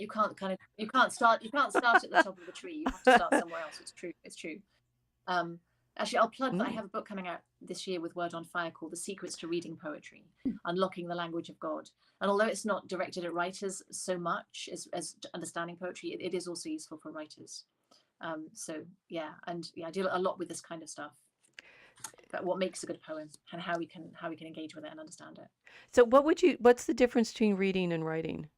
start at the top of the tree. You have to start somewhere else. It's true. Actually, I'll plug that I have a book coming out this year with Word on Fire called The Secrets to Reading Poetry, Unlocking the Language of God. And although it's not directed at writers so much as understanding poetry, it is also useful for writers. So yeah, I deal a lot with this kind of stuff. But what makes a good poem and how we can engage with it and understand it. So what's the difference between reading and writing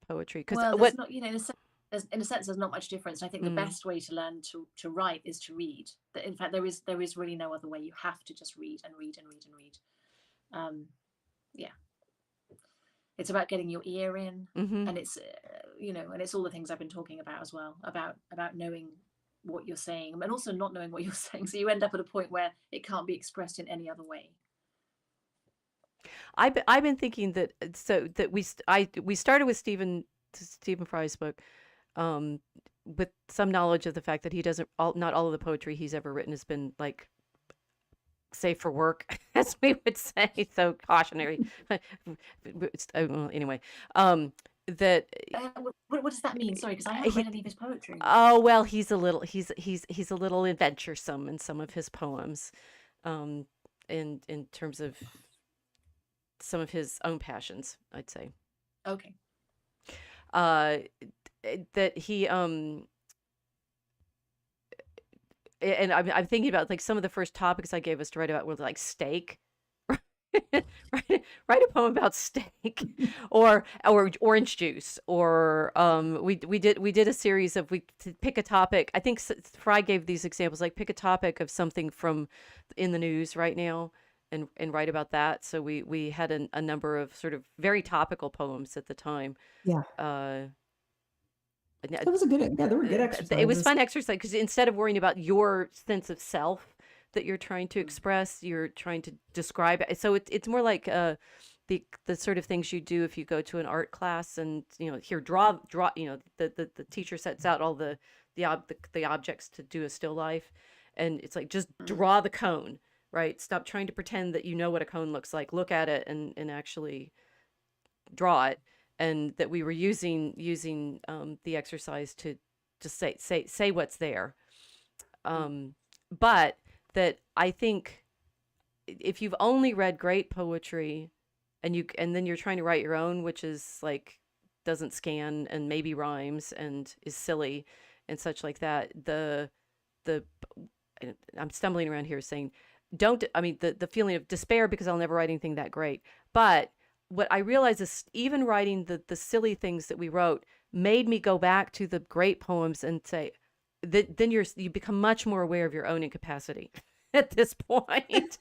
poetry? Because there's not, in a sense, there's not much difference. I think the best way to learn to write is to read. In fact, there is really no other way. You have to just read and read and read and read. Yeah, it's about getting your ear in, and it's and it's all the things I've been talking about as well, about knowing what you're saying and also not knowing what you're saying. So you end up at a point where it can't be expressed in any other way. I've been thinking that we started with Stephen Fry's book, with some knowledge of the fact that he not all of the poetry he's ever written has been like safe for work, as we would say, so cautionary. Anyway, that what does that mean? Sorry, because I haven't read any of his poetry. Oh well, he's a little adventuresome in some of his poems, in terms of some of his own passions, I'd say. Okay. That he and I'm thinking about like some of the first topics I gave us to write about were like steak. write a poem about steak, or orange juice, or we did a series of to pick a topic. I think Fry gave these examples, like pick a topic of something from in the news right now and write about that. So we had a number of sort of very topical poems at the time. Yeah. That was they were good exercises. It was fun exercise because instead of worrying about your sense of self that you're trying to express, you're trying to describe it. So it's more like the sort of things you do if you go to an art class and here draw the teacher sets out all the objects to do a still life, and it's like just draw the cone, right? Stop trying to pretend that you know what a cone looks like. Look at it and actually draw it. And that we were using the exercise to just say what's there, but that I think if you've only read great poetry and then you're trying to write your own, which is like doesn't scan and maybe rhymes and is silly and such like that, I'm stumbling around here saying the feeling of despair because I'll never write anything that great, but what I realize is even writing the silly things that we wrote made me go back to the great poems and say that then you become much more aware of your own incapacity at this point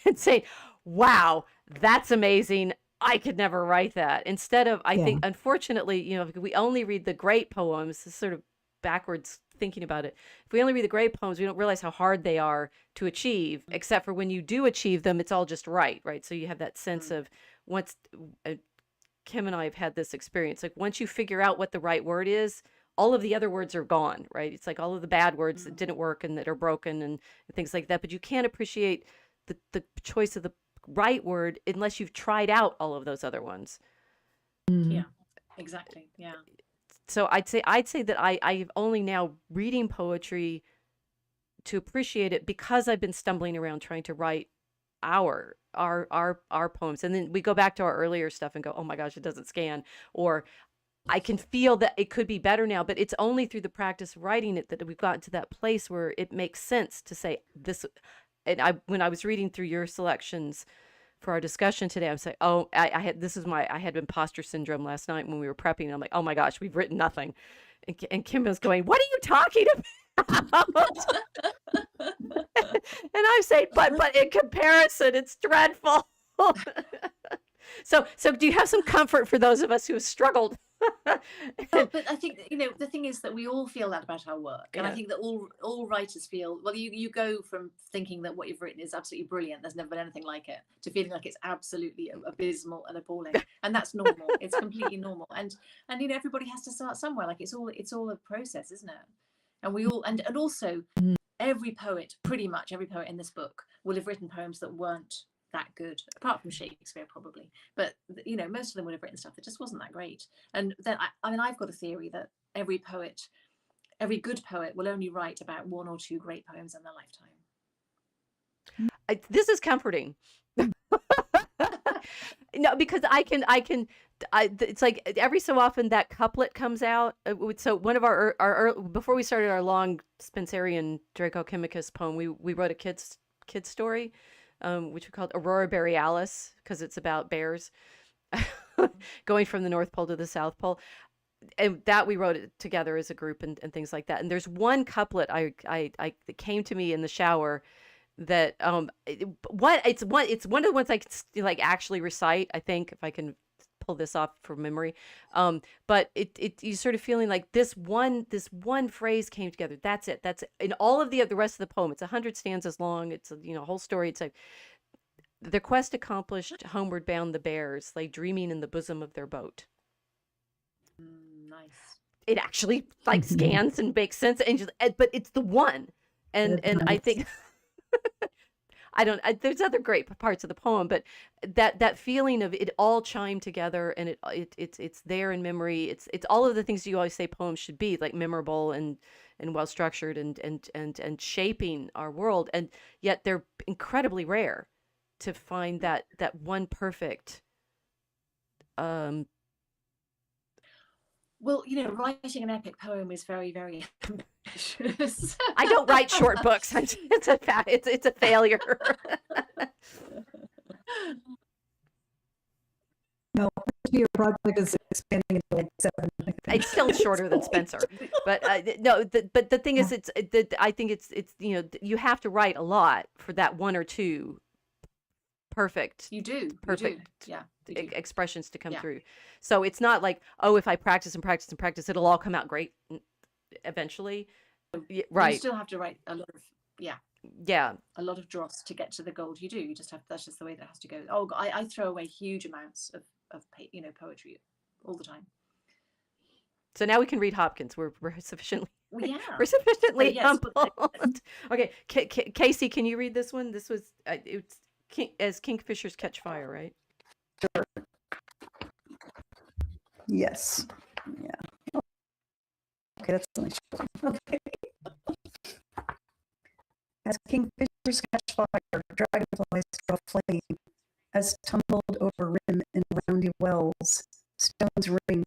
and say, wow, that's amazing. I could never write that. Instead of, I think, unfortunately, if we only read the great poems, sort of backwards thinking about it. If we only read the great poems, we don't realize how hard they are to achieve, except for when you do achieve them, it's all just right? So you have that sense of once Kim and I have had this experience, like once you figure out what the right word is, all of the other words are gone, right? It's like all of the bad words that didn't work and that are broken and things like that. But you can't appreciate the choice of the right word unless you've tried out all of those other ones. Yeah, exactly. Yeah. So I'd say that I'm only now reading poetry to appreciate it because I've been stumbling around trying to write our poems. And then we go back to our earlier stuff and go, oh my gosh, it doesn't scan. Or I can feel that it could be better now, but it's only through the practice of writing it that we've gotten to that place where it makes sense to say this. And when I was reading through your selections for our discussion today, I'm saying, oh, I had imposter syndrome last night when we were prepping. I'm like, oh my gosh, we've written nothing. And Kim was going, what are you talking about? And I'm saying, but in comparison, it's dreadful. So do you have some comfort for those of us who have struggled Well, but I think the thing is that we all feel that about our work, and I Yeah. think that all writers feel. Well, you go from thinking that what you've written is absolutely brilliant, there's never been anything like it, to feeling like it's absolutely abysmal and appalling, and that's normal. It's completely normal, and everybody has to start somewhere. Like it's all a process, isn't it? And we all and also every poet, pretty much every poet in this book, will have written poems that weren't that good, apart from Shakespeare probably, but most of them would have written stuff that just wasn't that great. And then I mean, I've got a theory that every good poet will only write about 1 or 2 great poems in their lifetime. This is comforting. No, because it's like every so often that couplet comes out. So one of our before we started our long Spenserian Draco Chimicus poem, we wrote a kids story, which we called Aurora Borealis, because it's about bears going from the North Pole to the South Pole. And that we wrote it together as a group and things like that. And there's one couplet that came to me in the shower that it's one of the ones I can like actually recite, I think, if I can pull this off from memory. But you sort of feeling like this one phrase came together. That's it. In all of the rest of the poem. It's 100 stanzas long. It's a whole story. It's like the quest accomplished, homeward bound the bears lay dreaming in the bosom of their boat. Nice. It actually like scans and makes sense, but it's the one, and I think. There's other great parts of the poem, but that feeling of it all chimed together, and it's there in memory. It's all of the things you always say poems should be, like memorable and well structured and shaping our world, and yet they're incredibly rare to find that one perfect. Well, writing an epic poem is very, very ambitious. I don't write short books. It's a failure. No, your project is expanding into like 7. It's still shorter than Spencer, but no. But the thing is, I think it's you have to write a lot for that 1 or 2 perfect. You do. Yeah. Expressions to come through. So it's not like, oh, if I practice and practice and practice, it'll all come out great eventually. Right. You still have to write a lot of a lot of dross to get to the gold. You do. You just have. That's just the way that has to go. Oh, I throw away huge amounts of poetry all the time. So now we can read Hopkins. We're sufficiently. Yeah. We're sufficiently humbled. Okay, Casey, can you read this one? This was it's As Kingfishers Catch Fire, right? Sure. Yes. Yeah. Okay, that's the nice one. Okay. As kingfishers catch fire, dragonflies draw flame, as tumbled over rim in roundy wells, stones ring,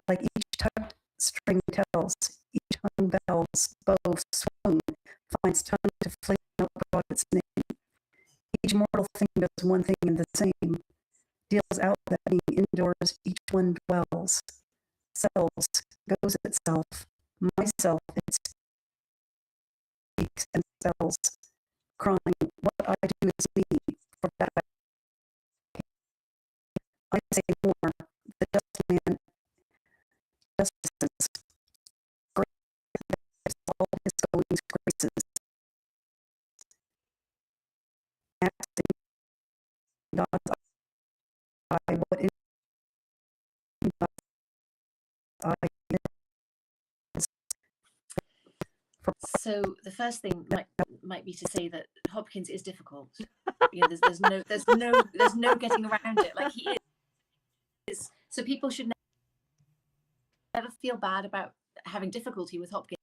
like each tucked string tells, each hung bell's bow swung, finds tongue to flame out broad its name. Each mortal thing does one thing and the same, deals out that being indoors each one dwells, sells, goes itself, myself it speaks and sells, crying, what I do is me, for that I say more, the just man, justices, great, all his goings graces, acting God's eye, what in God's eye is. So the first thing might be to say that Hopkins is difficult. There's no getting around it. Like he is. So people should never feel bad about having difficulty with Hopkins,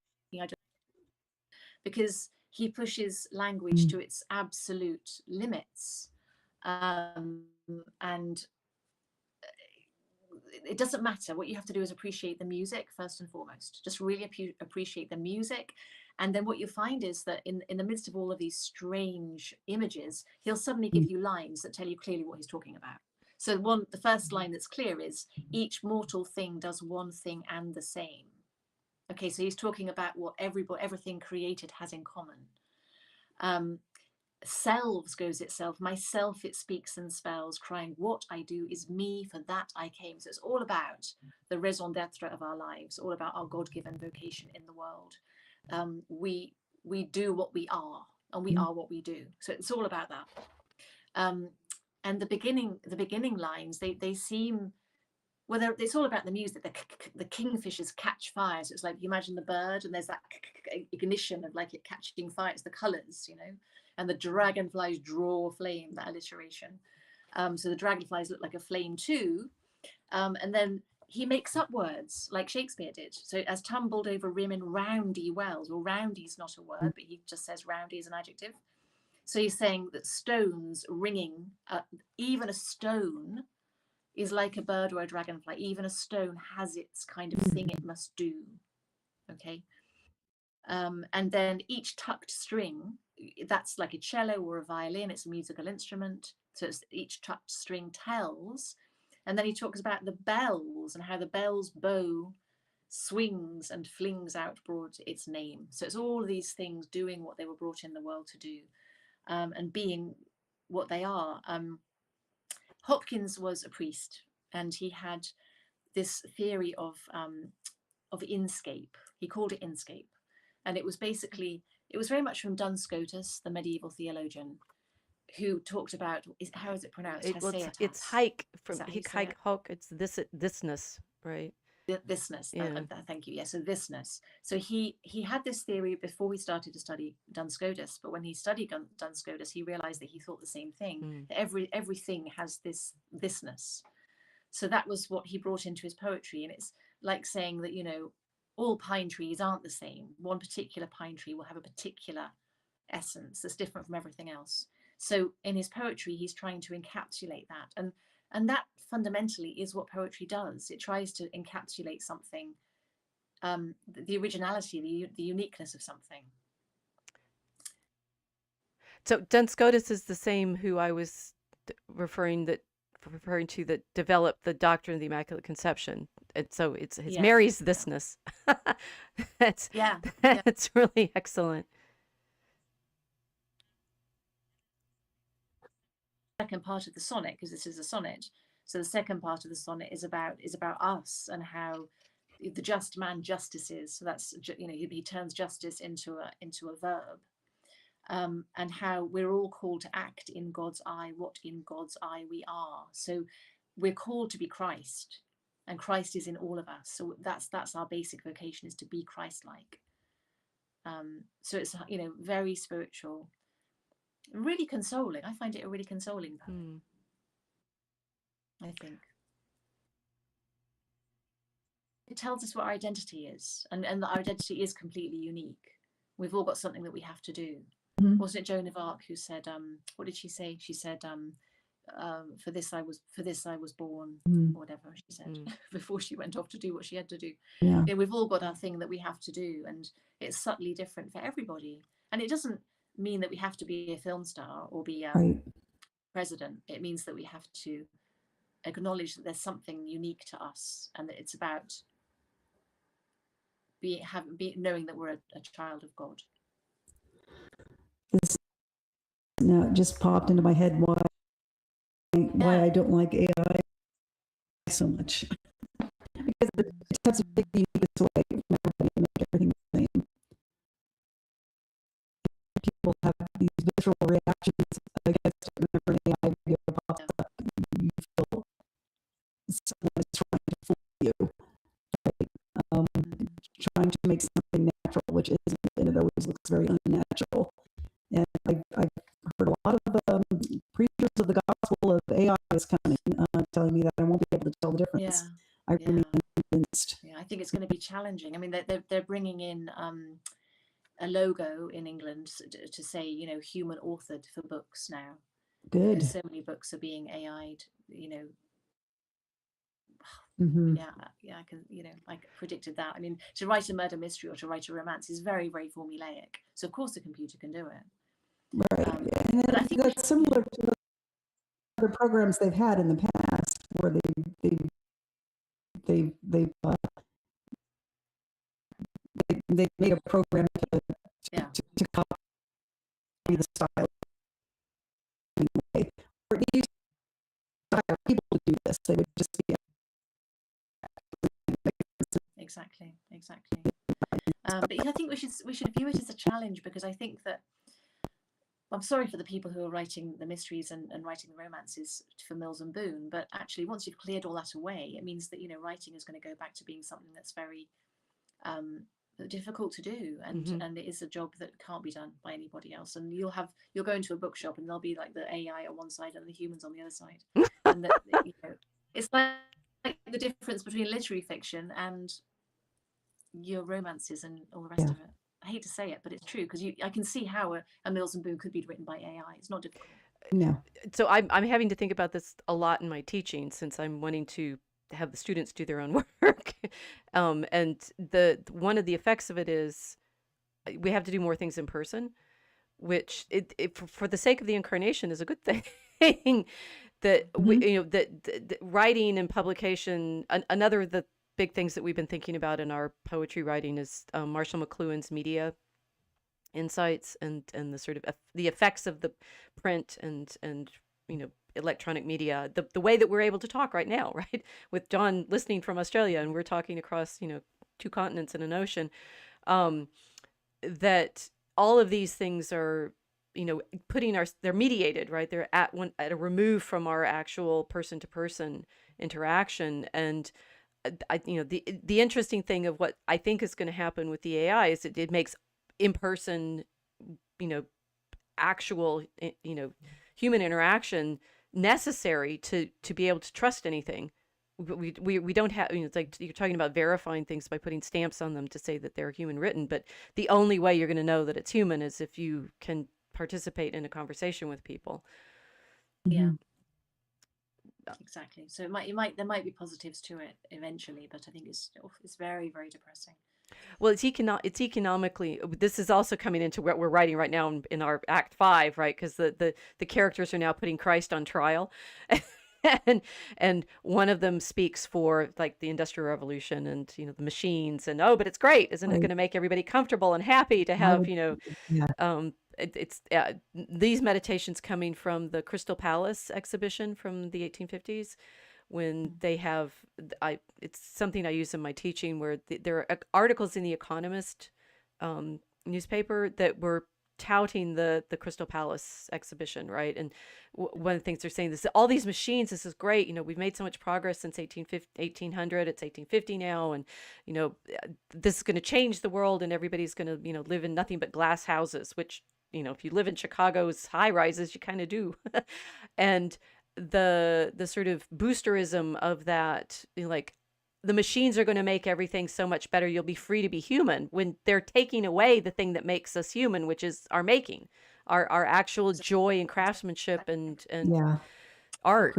because he pushes language to its absolute limits, and it doesn't matter. What you have to do is appreciate the music first and foremost. Just really appreciate the music. And then what you find is that in the midst of all of these strange images, he'll suddenly give you lines that tell you clearly what he's talking about. So the first line that's clear is, each mortal thing does one thing and the same. Okay, so he's talking about what everything created has in common. selves goes itself, myself it speaks and spells, crying, what I do is me, for that I came. So it's all about the raison d'etre of our lives, all about our God-given vocation in the world. We do what we are, and we are what we do. So it's all about that. And the beginning lines, they seem, well, it's all about the music. The kingfishers catch fire. So it's like, you imagine the bird, and there's that ignition of like it catching fire. It's the colors, you know, and the dragonflies draw flame, that alliteration. So the dragonflies look like a flame too. And then he makes up words like Shakespeare did. So as tumbled over rim in roundy wells, well, roundy's not a word, but he just says roundy as an adjective. So he's saying that stones ringing, even a stone is like a bird or a dragonfly. Even a stone has its kind of thing it must do. Okay. And then each tucked string, that's like a cello or a violin, it's a musical instrument. So it's each tucked string tells. And then he talks about the bells and how the bell's bow swings and flings out broad its name. So it's all of these things doing what they were brought in the world to do, and being what they are. Hopkins was a priest, and he had this theory of inscape. He called it inscape, and it was basically, it was very much from Duns Scotus, the medieval theologian, who talked about, how is it pronounced? It's hike from hike hok. It's thisness, right? Thisness. Yeah. Thank you. Yeah. So thisness. So he had this theory before he started to study Duns Scotus, but when he studied Duns Scotus, he realized that he thought the same thing. That everything has thisness. So that was what he brought into his poetry, and it's like saying that, you know, all pine trees aren't the same. One particular pine tree will have a particular essence that's different from everything else. So in his poetry, he's trying to encapsulate that, and that fundamentally is what poetry does. It tries to encapsulate something, the originality, the uniqueness of something. So Duns Scotus is the same who I was referring to that developed the doctrine of the Immaculate Conception. And so it's Mary's thisness. That's really excellent. Second part of the sonnet, because this is a sonnet. So the second part of the sonnet is about us, and how the just man justices. So that's, you know, he turns justice into a verb, and how we're all called to act in God's eye, what in God's eye we are. So we're called to be Christ, and Christ is in all of us. So that's our basic vocation, is to be Christ-like. So it's, you know, very spiritual. Really consoling. I find it a really consoling poem. I think it tells us what our identity is, and that our identity is completely unique. We've all got something that we have to do. Wasn't it Joan of Arc who said, what did she say? She said, for this I was born, or whatever she said, before she went off to do what she had to do. Yeah. You know, we've all got our thing that we have to do, and it's subtly different for everybody. And it doesn't mean that we have to be a film star or be president. It means that we have to acknowledge that there's something unique to us, and that it's about knowing that we're a child of God. This now it just popped into my head why I don't like AI so much. Because it has to take the easiest way from everybody to make everything the same. People have these visceral reactions against it whenever an AI video pops up. You feel someone is trying to fool you, right? Trying to make something natural, which isn't, and it always looks very unnatural. And I've heard a lot of preachers of the gospel of AI is coming, telling me that I won't be able to tell the difference. I remain convinced. I think it's going to be challenging. I mean, they're bringing in a logo in England to say, you know, human authored for books now. Good. Because so many books are being AI'd, you know. I can, you know, I predicted that. I mean, to write a murder mystery or to write a romance is very, very formulaic. So of course the computer can do it. Right. And I think that's similar to other programs they've had in the past, where they made a program to copy the style these people to do this. They would just be exactly. But I think we should view it as a challenge, because I think that I'm sorry for the people who are writing the mysteries and writing the romances for Mills and Boon, but actually once you've cleared all that away, it means that, you know, writing is going to go back to being something that's very difficult to do, and it is a job that can't be done by anybody else. And you'll go into a bookshop and there'll be like the AI on one side and the humans on the other side, and that, you know, it's like the difference between literary fiction and your romances and all the rest of it. I hate to say it, but it's true, because I can see how a Mills and Boon could be written by AI. It's not difficult. no. So I'm having to think about this a lot in my teaching, since I'm wanting to have the students do their own work. And one of the effects of it is we have to do more things in person, which for the sake of the incarnation is a good thing. That that writing and publication. Another of the big things that we've been thinking about in our poetry writing is Marshall McLuhan's media insights and the sort of the effects of the print and electronic media, the way that we're able to talk right now, right, with John listening from Australia and we're talking across 2 continents and an ocean, that all of these things are they're mediated, right, they're at a remove from our actual person to person interaction. And the interesting thing of what I think is going to happen with the AI is it makes in-person, actual, human interaction necessary to be able to trust anything. We don't have, it's like you're talking about verifying things by putting stamps on them to say that they're human written, but the only way you're going to know that it's human is if you can participate in a conversation with people. Yeah. Exactly. So there might be positives to it eventually, but I think it's very, very depressing. Well, it's economically. This is also coming into what we're writing right now in our Act 5, right? Because the characters are now putting Christ on trial, and one of them speaks for like the Industrial Revolution and the machines, and but it's great, isn't it going to make everybody comfortable and happy to have it's these meditations coming from the Crystal Palace exhibition from the 1850s, when they have, it's something I use in my teaching, where there are articles in the Economist newspaper that were touting the Crystal Palace exhibition, right? And one of the things they're saying is all these machines, this is great, we've made so much progress since 1800, it's 1850 now, and this is going to change the world, and everybody's going to live in nothing but glass houses, which if you live in Chicago's high rises, you kind of do. And the sort of boosterism of that, like the machines are going to make everything so much better, you'll be free to be human, when they're taking away the thing that makes us human, which is our making, our actual joy and craftsmanship and art.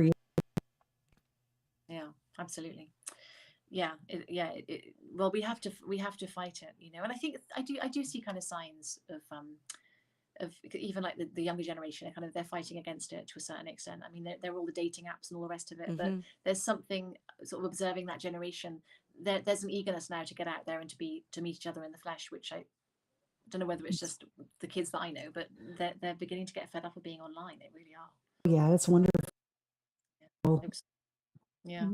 Yeah, absolutely. Yeah, well, we have to fight it, and I think I do see kind of signs of even like the younger generation, they're fighting against it to a certain extent. I mean, they're all the dating apps and all the rest of it, but there's something sort of observing that generation. There's an eagerness now to get out there and to meet each other in the flesh, which I don't know whether it's just the kids that I know, but they're beginning to get fed up of being online. They really are. Yeah, it's wonderful. Yeah.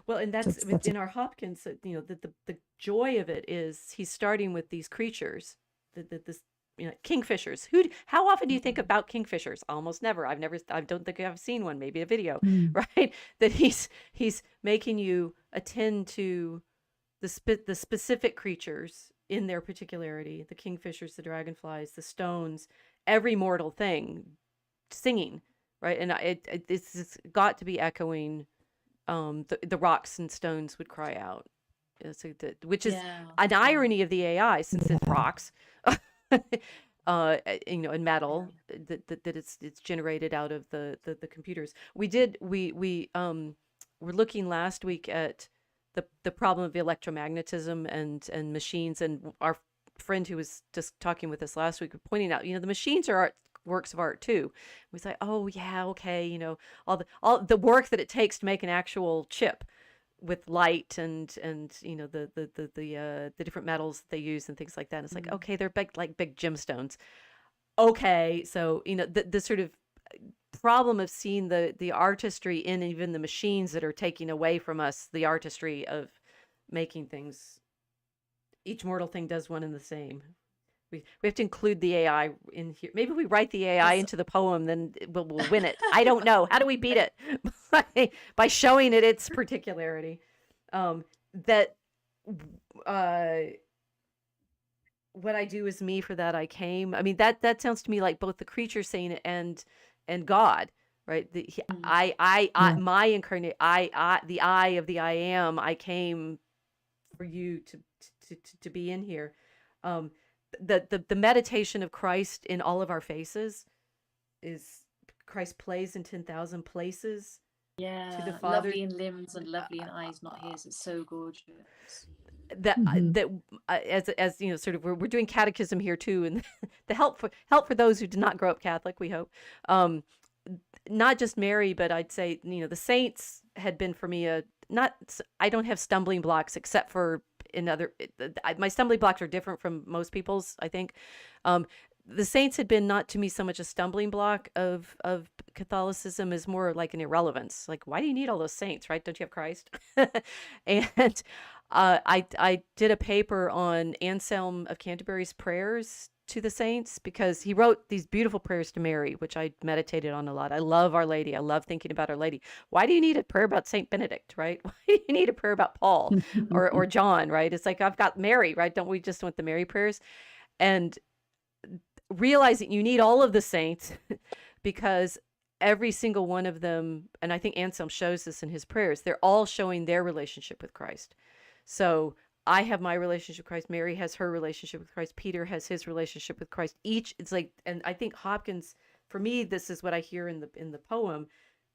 Well, and that's in our Hopkins, the joy of it is he's starting with these creatures, this kingfishers. How often do you think about kingfishers? Almost never. I don't think I've seen one, maybe a video, right? That he's making you attend to the specific creatures in their particularity, the kingfishers, the dragonflies, the stones, every mortal thing singing, right? And it's got to be echoing, the rocks and stones would cry out. So which is an irony of the AI, since it rocks. And metal that it's generated out of the computers. We were looking last week at the problem of electromagnetism and machines, and our friend who was just talking with us last week pointing out, the machines are works of art too. We say, oh yeah, okay, all the work that it takes to make an actual chip with light and the different metals that they use and things like that. And it's like, okay, they're big gemstones. Okay, so the sort of problem of seeing the artistry in even the machines that are taking away from us the artistry of making things. Each mortal thing does one and the same. We have to include the AI in here. Maybe we write the AI into the poem, then we'll win it. I don't know. How do we beat it? By showing it its particularity. That what I do is me, for that I came. I mean, that sounds to me like both the creature saying it and God, right? My incarnate, the I of the I am, I came for you to be in here. The meditation of Christ in all of our faces is Christ plays in 10,000 places. Yeah, to the Father. Lovely in limbs and lovely in eyes, not his. It's so gorgeous. That as you know, sort of we're doing catechism here too, and the help for those who did not grow up Catholic, we hope. Not just Mary, but I'd say, you know, the saints had been for me I don't have stumbling blocks except for my stumbling blocks are different from most people's, I think. The saints had been not to me so much a stumbling block of Catholicism as more like an irrelevance. Like, why do you need all those saints, right? Don't you have Christ? And I did a paper on Anselm of Canterbury's prayers to the saints, because he wrote these beautiful prayers to Mary, which I meditated on a lot. I love Our Lady. I love thinking about Our Lady. Why do you need a prayer about Saint Benedict, right? Why do you need a prayer about Paul or John, right? It's like, I've got Mary, right? Don't we just want the Mary prayers? And realizing you need all of the saints because every single one of them, and I think Anselm shows this in his prayers, they're all showing their relationship with Christ. So I have my relationship with Christ. Mary has her relationship with Christ. Peter has his relationship with Christ. It's like, and I think Hopkins, for me, this is what I hear in the poem.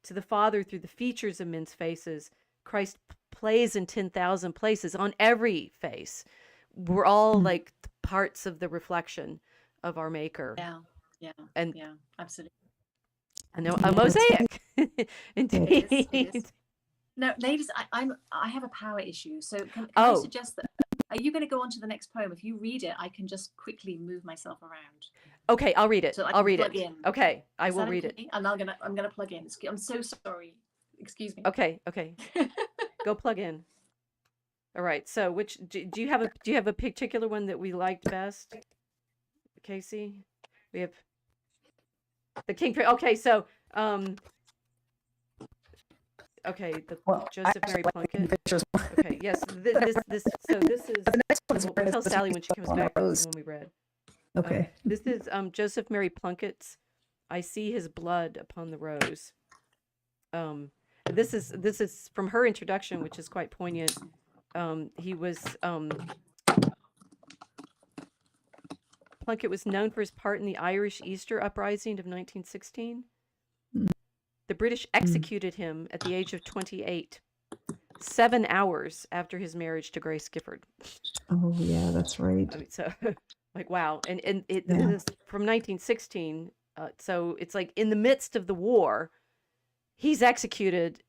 To the Father through the features of men's faces, Christ plays in 10,000 places on every face. We're all like parts of the reflection of our Maker. Yeah, absolutely. I know, a mosaic. Indeed. It is. No, ladies, I have a power issue. So can I suggest that? Are you going to go on to the next poem? If you read it, I can just quickly move myself around. Okay, I'll read it. So I'll read it. in. Okay, I will read it. And I'm gonna plug in. I'm so sorry. Excuse me. Okay. Go plug in. All right. So, which do you have a particular one that we liked best, Casey? We have the King. Okay, so Joseph Mary Plunkett. Okay, yes. This is. The next one is we'll tell Sally when she comes back when we read. Okay. This is Joseph Mary Plunkett's "I See His Blood Upon the Rose." This is from her introduction, which is quite poignant. Plunkett was known for his part in the Irish Easter Uprising of 1916. The British executed him at the age of 28, 7 hours after his marriage to Grace Gifford. Oh yeah, that's right. I mean, so like, wow. And this is from 1916. So it's like in the midst of the war, he's executed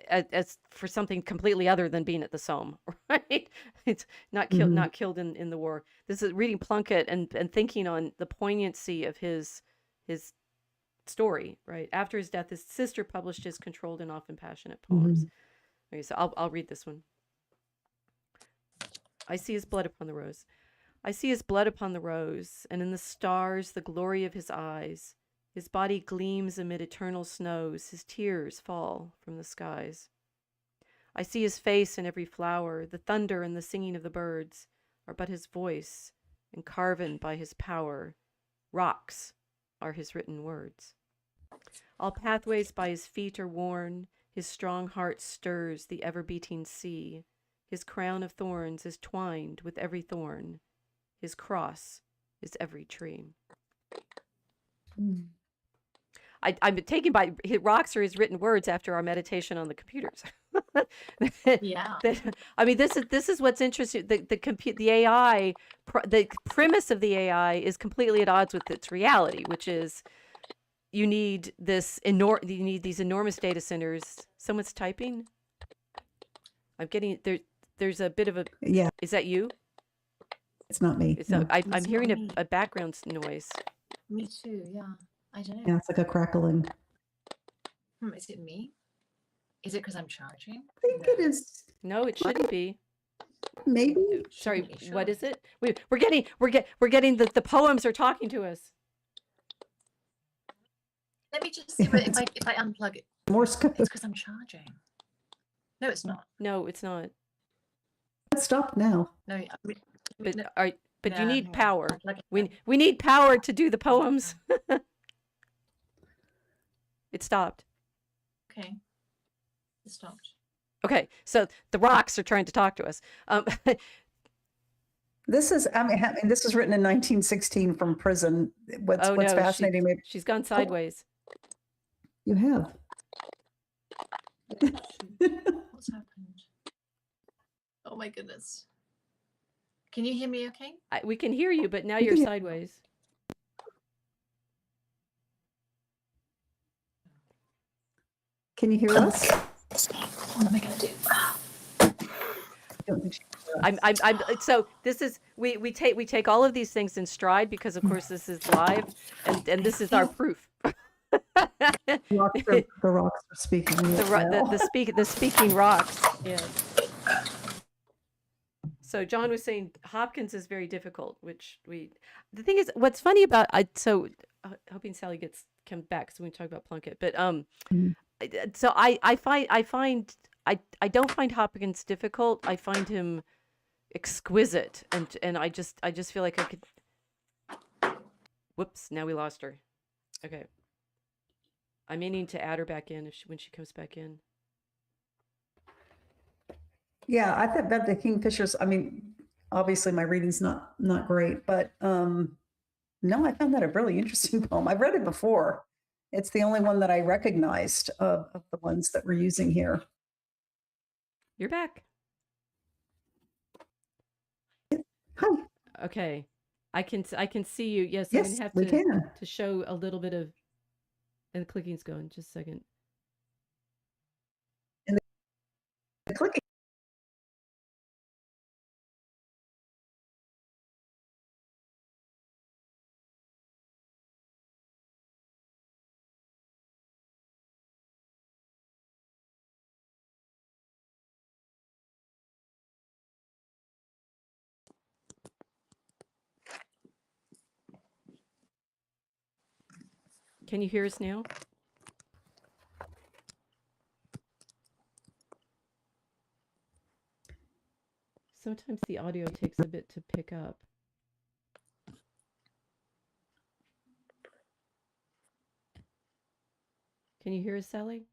as for something completely other than being at the Somme, right? It's not killed in the war. This is reading Plunkett and thinking on the poignancy of his story, right? After his death, his sister published his controlled and often passionate poems. Okay, so I'll read this one. I see his blood upon the rose. I see his blood upon the rose, and in the stars the glory of his eyes. His body gleams amid eternal snows, his tears fall from the skies. I see his face in every flower, the thunder and the singing of the birds are but his voice, and carven by his power, rocks are his written words. All pathways by his feet are worn, his strong heart stirs the ever-beating sea. His crown of thorns is twined with every thorn, his cross is every tree. I'm taken by rocks are his written words after our meditation on the computers. Yeah. I mean, this is what's interesting. The AI, the premise of the AI is completely at odds with its reality, which is you need these enormous data centers. Someone's typing. I'm getting there. There's a bit of a. Yeah. Is that you? It's not me. I'm hearing a background noise. Me too. Yeah. I don't know. Yeah, it's like a crackling. Is it me? Is it because I'm charging? I think it is. No, it shouldn't be. Maybe. Sorry, Shouldn't be, what surely. is it? We're getting the poems are talking to us. Let me just see if I unplug it. Morse code. It's because I'm charging. No, it's not. No, it's not. Stop now. No, But no, but you no, need hang on. power. I'll plug it We in. need power to do the poems. It stopped. Okay. It stopped. Okay, so the rocks are trying to talk to us. This is, I mean, this was written in 1916 from prison. What's no, fascinating, maybe she's gone sideways. you have. What's happened? Oh my goodness. Can you hear me okay? We can hear you, but now We you're can hear- sideways. Can you hear us? What am I going to do? I don't think she can hear us. I'm so this is we take all of these things in stride because of course this is live and this is our proof. The rocks are speaking. The speaking rocks. Yeah. So John was saying Hopkins is very difficult, which the thing is, what's funny about hoping Sally comes back so we can talk about Plunkett, but so I find I don't find Hopkins difficult. I find him exquisite, and I just feel like I could. Whoops! Now we lost her. Okay. I may need to add her back in when she comes back in. Yeah, I thought that the Kingfishers, I mean, obviously my reading's not great, but no, I found that a really interesting poem. I've read it before. It's the only one that I recognized of the ones that we're using here. You're back. Hi. Okay. I can see you. Yes, Yes, I'm gonna have we can. to show a little bit of, and the clicking's going. Just a second. And the clicking. Can you hear us now? Sometimes the audio takes a bit to pick up. Can you hear us, Sally?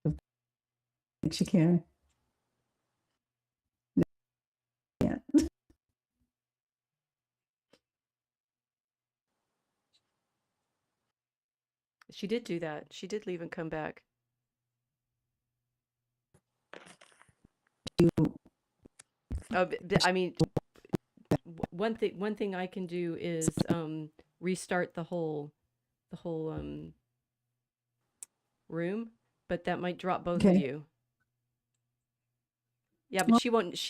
I think she can. Yeah. She did do that. She did leave and come back. I mean, one thing I can do is restart the whole room, but that might drop both of Okay. you. Yeah, but she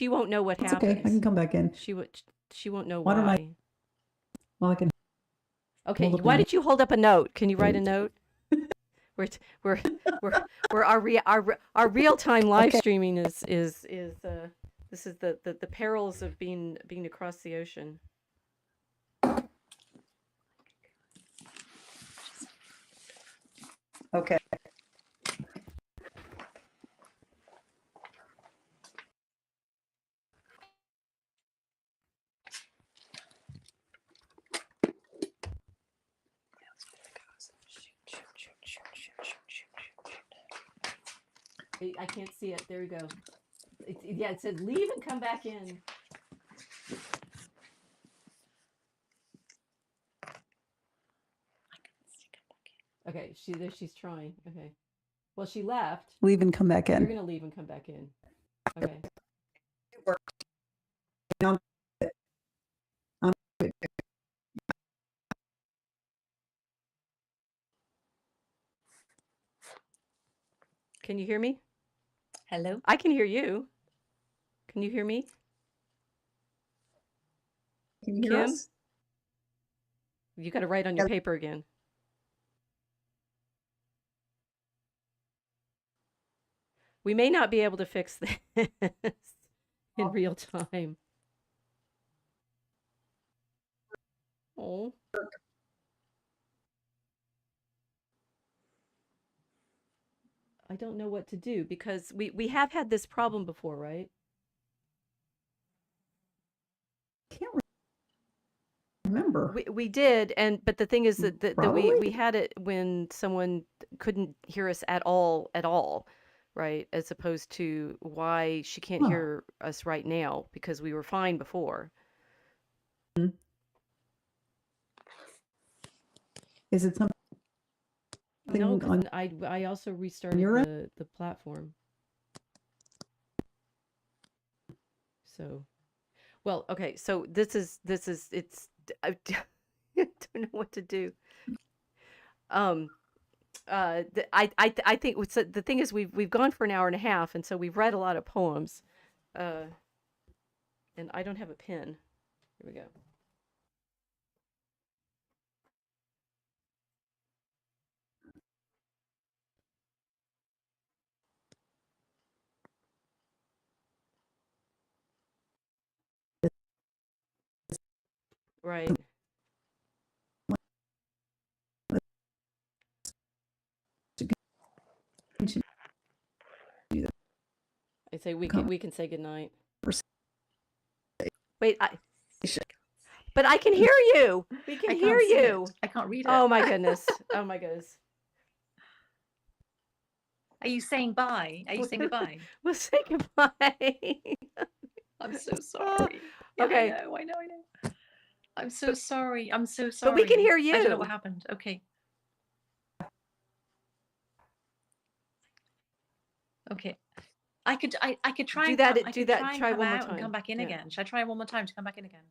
won't know what It's happens. okay. I can come back in. She won't know Why don't why. Well, I can. Okay, hold up a why note. did you hold up a note? Can you write a note? We're our real time live Okay. streaming is this is the perils of being across the ocean. Okay. I can't see it. There we go. Yeah, it said leave and come back in. Okay, she's trying. Okay. Well, she left. Leave and come back You're in. gonna leave and come back in. Okay. It worked. Now, Can you hear me? Hello? I can hear you. Can you hear me? Can you hear Kim? us? You got to write on your paper again. We may not be able to fix this in real time. Oh. I don't know what to do because we have had this problem before, right? Can't remember. We did, but the thing is that Probably. we had it when someone couldn't hear us at all, right? As opposed to why she can't hear us right now because we were fine before. Is it something? No, because I also restarted the platform. So, well, okay. So this is it's I don't know what to do. I think the thing is we've gone for an hour and a half, and so we've read a lot of poems, and I don't have a pen. Here we go. Right. I say we can say goodnight. Wait, but I can hear you. We can hear you. I can't read it. Oh my goodness. Oh my goodness. Are you saying bye? Are you saying goodbye? We'll say goodbye. I'm so sorry. Okay. Yeah, I know. I'm so sorry. I'm so sorry. But we can hear you. I don't know what happened. Okay. Okay. I could try do and that. I do could that. try and try come one more out time and come back in again. Should I try one more time to come back in again?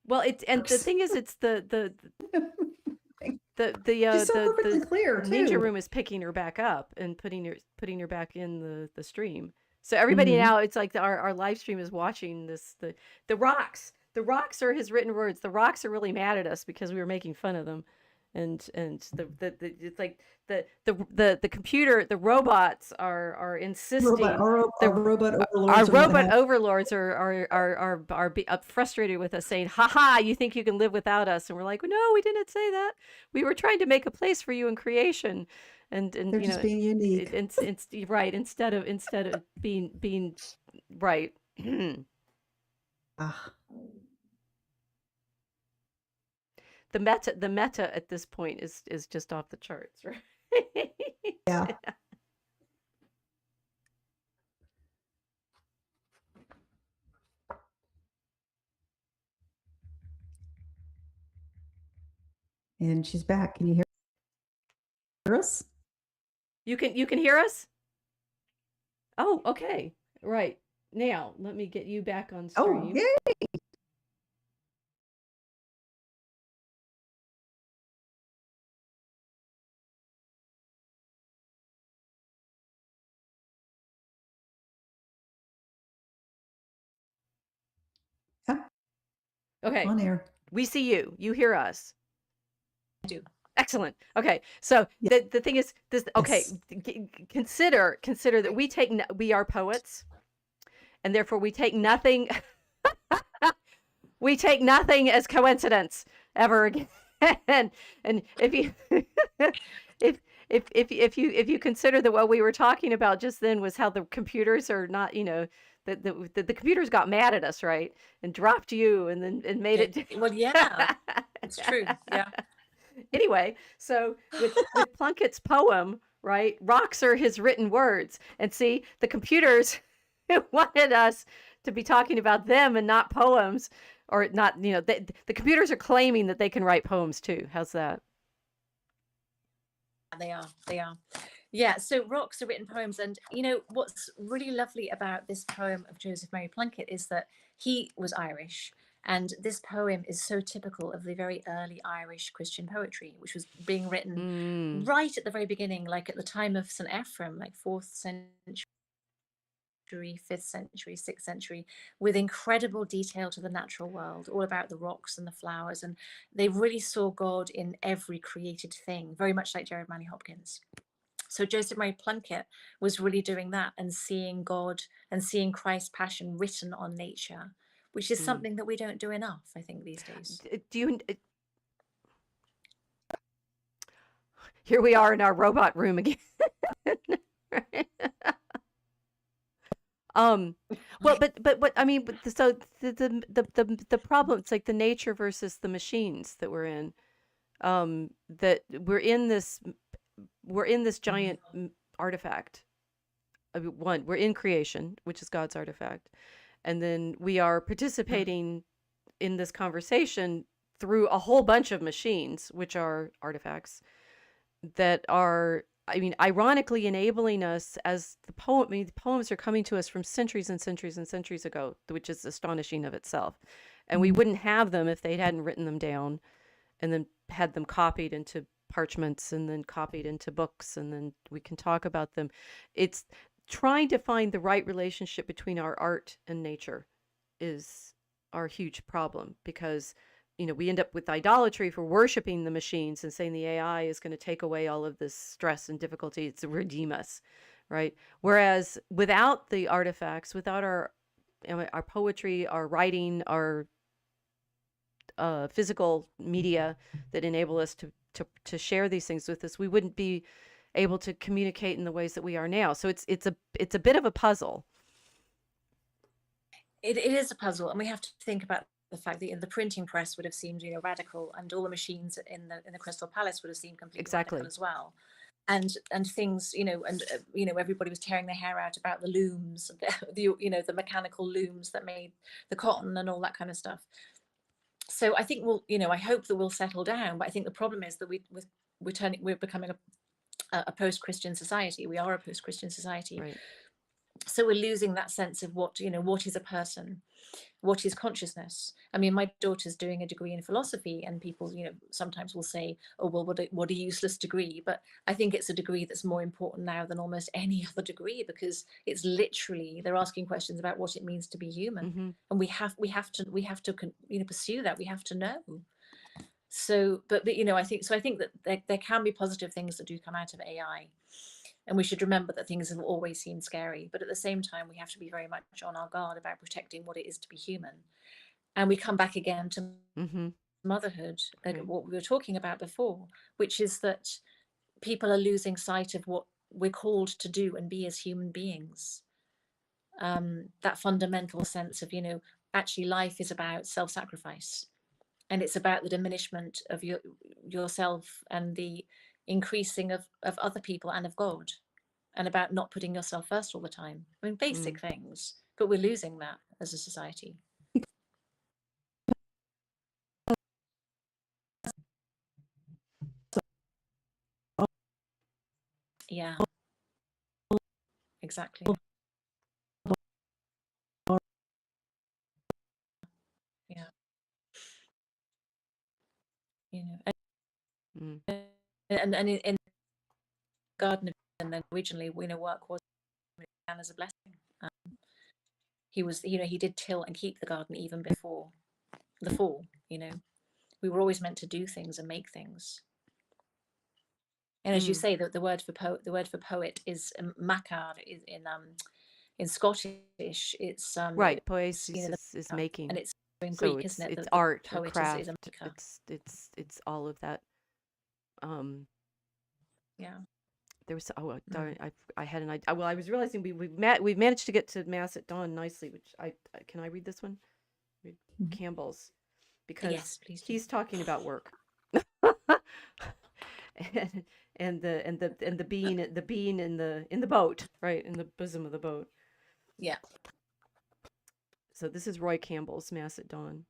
Well, the thing is, it's the She's so perfectly clear too. Ninja Room is picking her back up and putting her back in the stream. So everybody now, it's like our live stream is watching this. The rocks. The rocks are his written words. The rocks are really mad at us because we were making fun of them, and the it's like the computer, the robots are insisting. Our robot overlords are frustrated with us, saying, "Ha, you think you can live without us?" And we're like, "No, we didn't say that. We were trying to make a place for you in creation." And they're just being unique. Right, instead of being right. The meta at this point is just off the charts, right? Yeah. And she's back. Can you hear us? You can hear us? Oh, okay. Right. Now, let me get you back on stream. Oh, yay! Okay. On air. We see you. You hear us. I do. Excellent. Okay. So the thing is this. Okay. Yes. Consider that we are poets, and therefore we take nothing. We take nothing as coincidence ever again. And if you if you consider that what we were talking about just then was how the computers are not, the computers got mad at us, right, and dropped you, and then made it. Well, yeah, it's true. Yeah. Anyway, so with Plunkett's poem, right, rocks are his written words, and see, the computers wanted us to be talking about them and not poems, or not. The computers are claiming that they can write poems too. How's that? They are. Yeah, so rocks are written poems, and what's really lovely about this poem of Joseph Mary Plunkett is that he was Irish, and this poem is so typical of the very early Irish Christian poetry, which was being written right at the very beginning, like at the time of St. Ephraim, like 4th century. 5th century, 6th century, with incredible detail to the natural world, all about the rocks and the flowers. And they really saw God in every created thing, very much like Jeremiah Hopkins. So Joseph Mary Plunkett was really doing that and seeing God and seeing Christ's passion written on nature, which is something that we don't do enough, I think, these days. Do you? Here we are in our robot room again. Well, but what I mean, so the problem, it's like the nature versus the machines that we're in. That we're in this giant artifact. I mean, one, we're in creation, which is God's artifact, and then we are participating in this conversation through a whole bunch of machines, which are artifacts that are, I mean, ironically enabling us as the poem. I mean, the poems are coming to us from centuries and centuries and centuries ago, which is astonishing of itself. And we wouldn't have them if they hadn't written them down and then had them copied into parchments and then copied into books, and then we can talk about them. It's trying to find the right relationship between our art and nature is our huge problem, because we end up with idolatry for worshiping the machines and saying the AI is going to take away all of this stress and difficulty to redeem us, right? Whereas without the artifacts, without our poetry, our writing, our physical media that enable us to share these things with us, we wouldn't be able to communicate in the ways that we are now. So it's a bit of a puzzle. It is a puzzle, and we have to think about the fact that the printing press would have seemed radical, and all the machines in the Crystal Palace would have seemed completely radical as well. And things, everybody was tearing their hair out about the looms, the mechanical looms that made the cotton and all that kind of stuff. So I think I hope that we'll settle down, but I think the problem is that we're becoming a post-Christian society. We are a post-Christian society. Right. So we're losing that sense of what is a person, what is consciousness. I mean, my daughter's doing a degree in philosophy, and people, sometimes will say, oh, well, what a useless degree. But I think it's a degree that's more important now than almost any other degree, because it's literally, they're asking questions about what it means to be human. And we have to pursue that. We have to know. So, but I think that there can be positive things that do come out of AI. And we should remember that things have always seemed scary, but at the same time, we have to be very much on our guard about protecting what it is to be human. And we come back again to motherhood, like what we were talking about before, which is that people are losing sight of what we're called to do and be as human beings. That fundamental sense of, actually life is about self-sacrifice, and it's about the diminishment of yourself and the increasing of other people and of God, and about not putting yourself first all the time. I mean, basic things, but we're losing that as a society. Yeah, exactly. Yeah, and in Garden of Eden, then originally, work was began as a blessing. He was, he did till and keep the garden even before the fall. We were always meant to do things and make things. And as you say, the word for poet is makar. Is in Scottish, it's right. Poiesis is making, and it's in so Greek, isn't it? It's art, poet craft. is a maker. It's all of that. Yeah. There was darn, I had an idea. Well, I was realizing we've managed to get to Mass at Dawn nicely, which can I read this one? Read Campbell's, because yes, please do. He's talking about work. and the being in the boat, right, in the bosom of the boat. Yeah. So this is Roy Campbell's Mass at Dawn.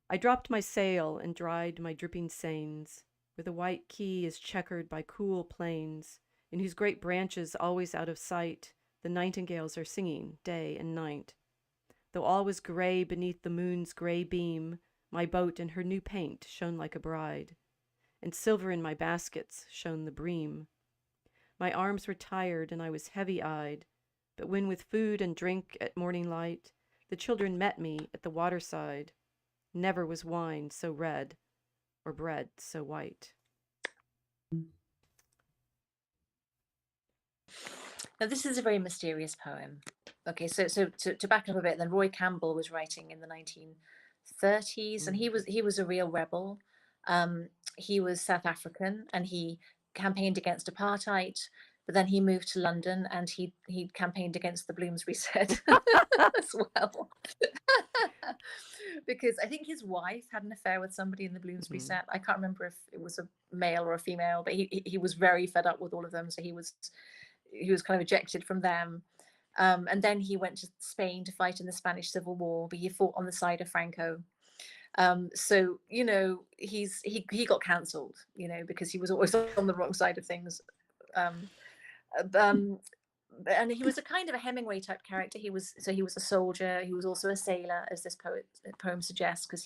I dropped my sail and dried my dripping seines, where the white quay is checkered by cool plains, in whose great branches, always out of sight, the nightingales are singing day and night. Though all was gray beneath the moon's gray beam, my boat in her new paint shone like a bride, and silver in my baskets shone the bream. My arms were tired, and I was heavy-eyed, But when with food and drink at morning light, the children met me at the waterside, never was wine so red or bread so white. Now, this is a very mysterious poem. Okay, so to back up a bit, then Roy Campbell was writing in the 1930s, and he was a real rebel. He was South African, and he campaigned against apartheid. But then he moved to London, and he campaigned against the Bloomsbury set as well, because I think his wife had an affair with somebody in the Bloomsbury set. I can't remember if it was a male or a female, but he was very fed up with all of them, so he was kind of ejected from them. And then he went to Spain to fight in the Spanish Civil War, but he fought on the side of Franco. So, you know, he got cancelled, you know, because he was always on the wrong side of things. And he was a kind of a Hemingway type character. He was a soldier. He was also a sailor, as this poem suggests, because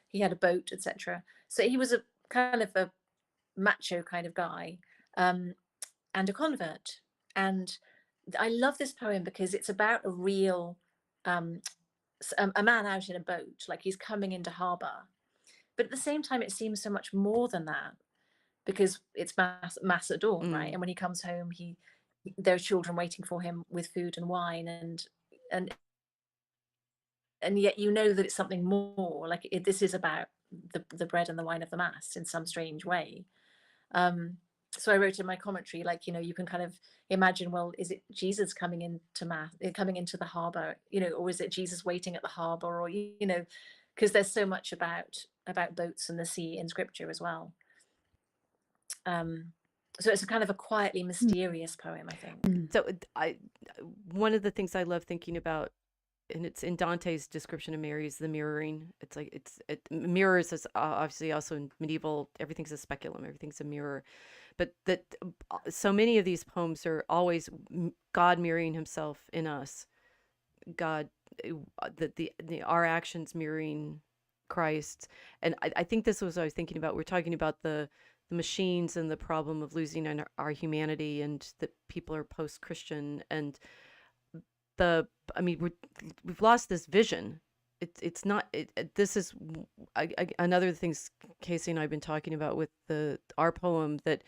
he had a boat, etc. So he was a kind of a macho kind of guy, and a convert. And I love this poem because it's about a real a man out in a boat, like he's coming into harbour. But at the same time, it seems so much more than that, because it's mass at dawn, right? And when he comes home, there are children waiting for him with food and wine, and yet you know that it's something more. Like this is about the bread and the wine of the mass in some strange way. So I wrote in my commentary, like, you know, you can kind of imagine, well, is it Jesus coming into the harbour, you know, or is it Jesus waiting at the harbour, or, you know, because there's so much about boats and the sea in scripture as well. So it's a kind of a quietly mysterious poem, I think. So one of the things I love thinking about, and it's in Dante's description of Mary, is the mirroring. It's like it mirrors is obviously also in medieval. Everything's a speculum. Everything's a mirror, but that so many of these poems are always God mirroring Himself in us. God, our actions mirroring Christ, and I think this was what I was thinking about. We're talking about the machines and the problem of losing our humanity, and that people are post-Christian, and we've lost this vision. It's not. This is another things Casey and I've been talking about with our poem, that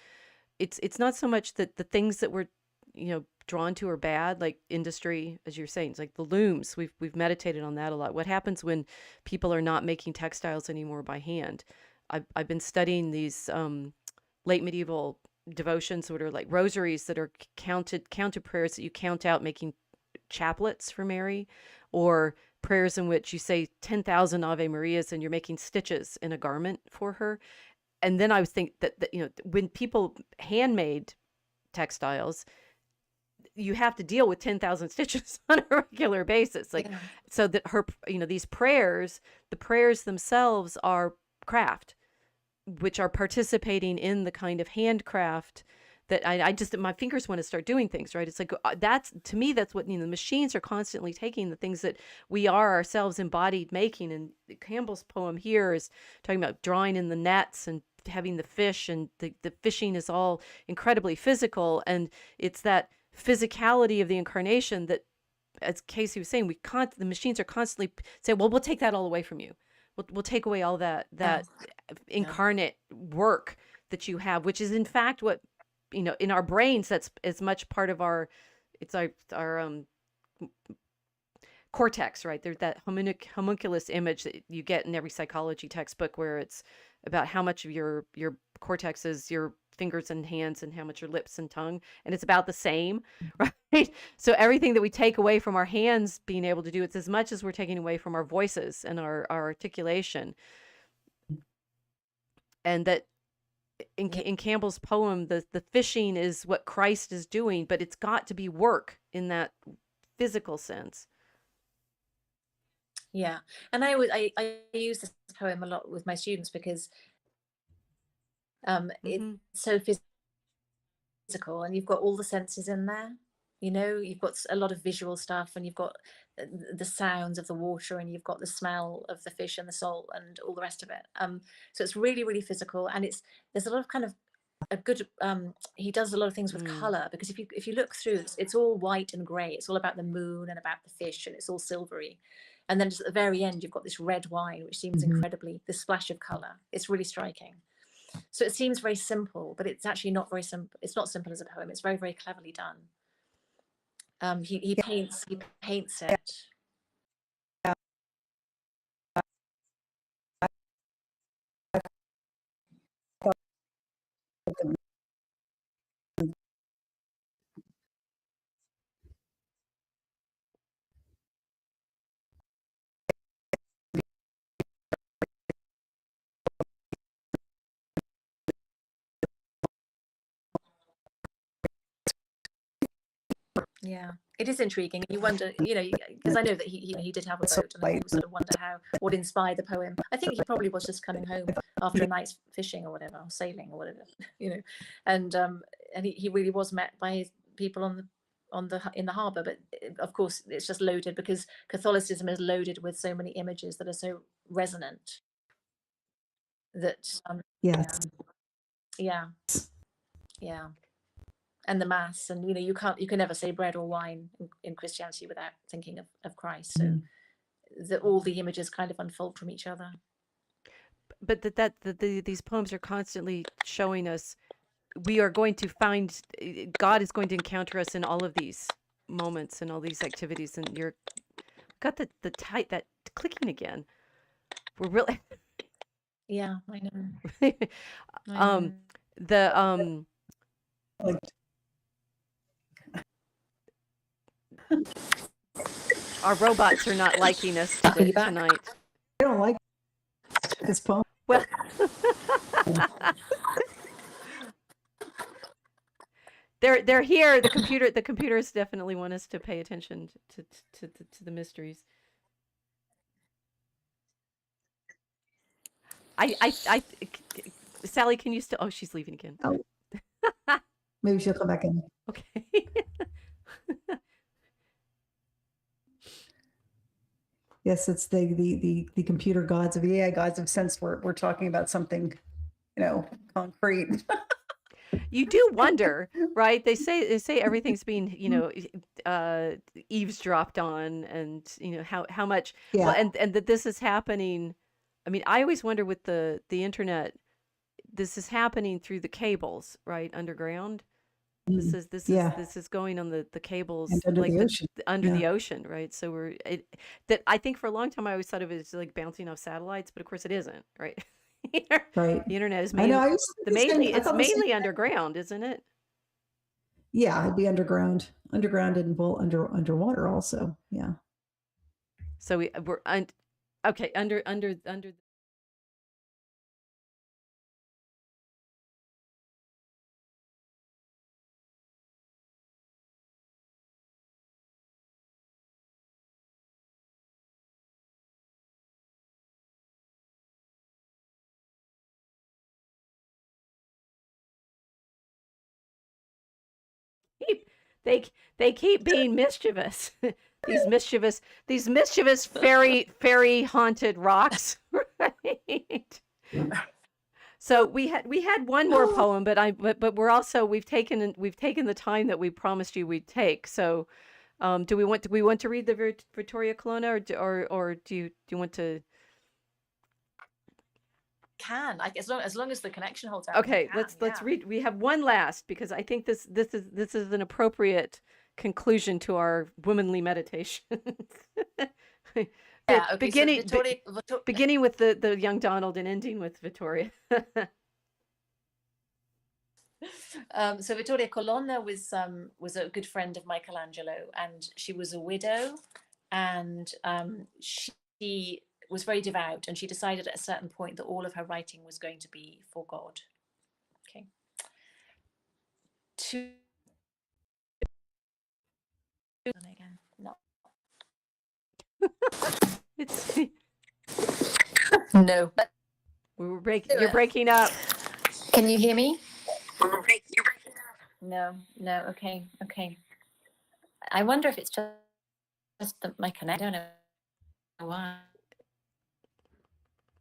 it's not so much that the things that we're, you know, drawn to are bad, like industry, as you're saying. It's like the looms. We've meditated on that a lot. What happens when people are not making textiles anymore by hand? I've been studying these late medieval devotions, sort of like rosaries that are counted prayers that you count out making chaplets for Mary, or prayers in which you say 10,000 Ave Marias and you're making stitches in a garment for her. And then I was thinking that you know, when people handmade textiles, you have to deal with 10,000 stitches on a regular basis, like, so that her, you know, these prayers, the prayers themselves are craft, which are participating in the kind of handcraft that I just, my fingers want to start doing things, right? It's like, that's, to me, that's what, you know, the machines are constantly taking the things that we are ourselves embodied making. And Campbell's poem here is talking about drawing in the nets and having the fish, and the fishing is all incredibly physical. And it's that physicality of the incarnation that, as Casey was saying, the machines are constantly saying, well, we'll take that all away from you. We'll take away all that incarnate work that you have, which is in fact what, you know, in our brains, that's as much part of our cortex, right? There's that homunculus image that you get in every psychology textbook, where it's about how much of your cortex is your fingers and hands and how much your lips and tongue, and it's about the same, right? So everything that we take away from our hands being able to do, it's as much as we're taking away from our voices and our articulation. And that in Campbell's poem, the fishing is what Christ is doing, but it's got to be work in that physical sense. Yeah, and I use this poem a lot with my students, because it's so physical, and you've got all the senses in there. You know, you've got a lot of visual stuff, and you've got the sounds of the water, and you've got the smell of the fish and the salt and all the rest of it. So it's really, really physical, and there's a lot of kind of a good he does a lot of things with color, because if you look through, it's all white and gray. It's all about the moon and about the fish, and it's all silvery. And then just at the very end, you've got this red wine, which seems incredibly, this splash of color. It's really striking. So it seems very simple, but it's actually not very simple. It's not simple as a poem. It's very, very cleverly done. He paints it. Yeah, it is intriguing. You wonder, because I know that he did have a boat, and you sort of wonder what inspired the poem. I think he probably was just coming home after a night's fishing or whatever, or sailing or whatever, and he really was met by his people in the harbour. But of course, it's just loaded, because Catholicism is loaded with so many images that are so resonant that Yes. yeah. And the mass, and you can never say bread or wine in Christianity without thinking of Christ. So that all the images kind of unfold from each other. But these poems are constantly showing us we are going to find, God is going to encounter us in all of these moments and all these activities. And you're got that clicking again. We're really yeah, I know. Our robots are not liking us tonight. I don't like this poem. Well, they're here. The computers definitely want us to pay attention to the mysteries. Sally, can you still? Oh, she's leaving again. Oh. Maybe she'll come back in. Okay. Yes, it's the computer gods of the AI gods of sense. We're talking about something, concrete. You do wonder, right? They say everything's being, eavesdropped on, and how much. Yeah. Well, and that this is happening. I mean, I always wonder with the internet, this is happening through the cables, right, underground. This is going on the cables, and under like the ocean. The ocean, right? So I think for a long time I always thought of it as like bouncing off satellites, but of course it isn't, right? Right. The internet is mainly it's mainly underground, isn't it? Yeah, it'd be underground and underwater also. Yeah. So we're okay under. They keep being mischievous. These mischievous fairy haunted rocks, right? So we had one more poem, but we've taken the time that we promised you we'd take. So do we want to read the Vittoria Colonna, or do you want to? As long as the connection holds out. Okay, let's read. We have one last, because I think this is an appropriate conclusion to our womanly meditation. Yeah, okay, beginning with the young Donald and ending with Vittoria. So Vittoria Colonna was a good friend of Michelangelo, and she was a widow, and she was very devout, and she decided at a certain point that all of her writing was going to be for God. Okay. Again. No. No. You're breaking up. Can you hear me? No. Okay. I wonder if it's just my connection. I don't know why.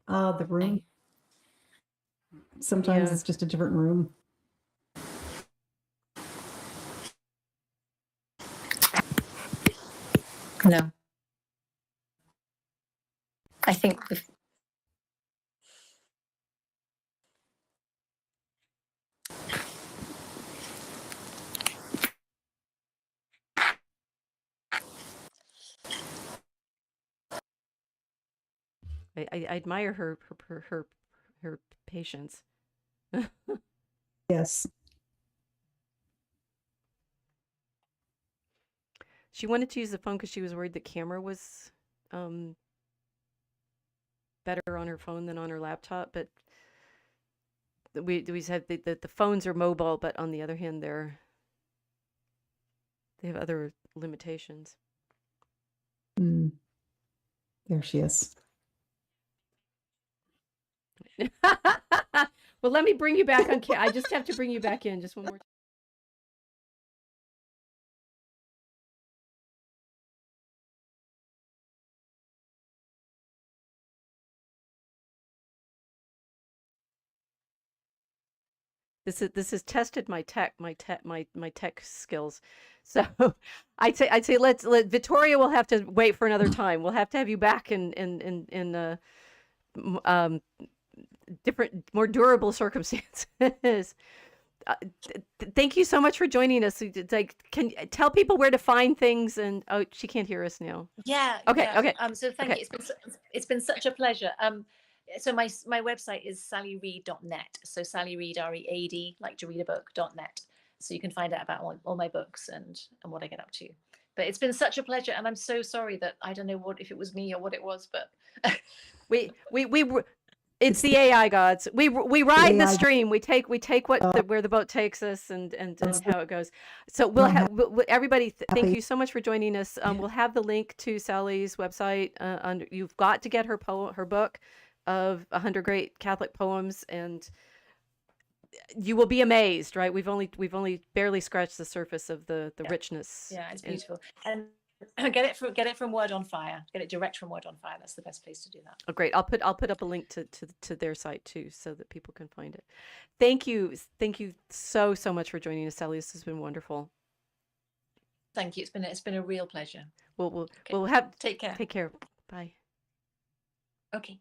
The room. Sometimes it's just a different room. No, I think I admire her patience. Yes. She wanted to use the phone because she was worried the camera was better on her phone than on her laptop. But we said the phones are mobile, but on the other hand, they have other limitations. Mm. There she is. Well, let me bring you back on. I just have to bring you back in just one more time. This has tested my tech skills. So I'd say let Vittoria will have to wait for another time. We'll have to have you back in different, more durable circumstances. Thank you so much for joining us. Can you tell people where to find things? And oh, she can't hear us now. Yeah. Okay. Yeah. Okay. So thank you. It's been such a pleasure. So my website is sallyreid.net. So Sally Reid, READ, like to read a book.net. So you can find out about all my books and what I get up to. But it's been such a pleasure, and I'm so sorry that I don't know if it was me or what it was, but it's the AI gods. We ride the AI. stream. We take where the boat takes us and how it goes. So we'll have everybody. Thank you so much for joining us. We'll have the link to Sally's website. You've got to get her book of 100 great Catholic poems, and you will be amazed. Right? We've only barely scratched the surface of the richness. Yeah, it's beautiful. And get it from Word on Fire. Get it direct from Word on Fire. That's the best place to do that. Oh, great! I'll put up a link to their site too, so that people can find it. Thank you so much for joining us, Sally. This has been wonderful. Thank you. It's been a real pleasure. We'll have take care. Bye. Okay.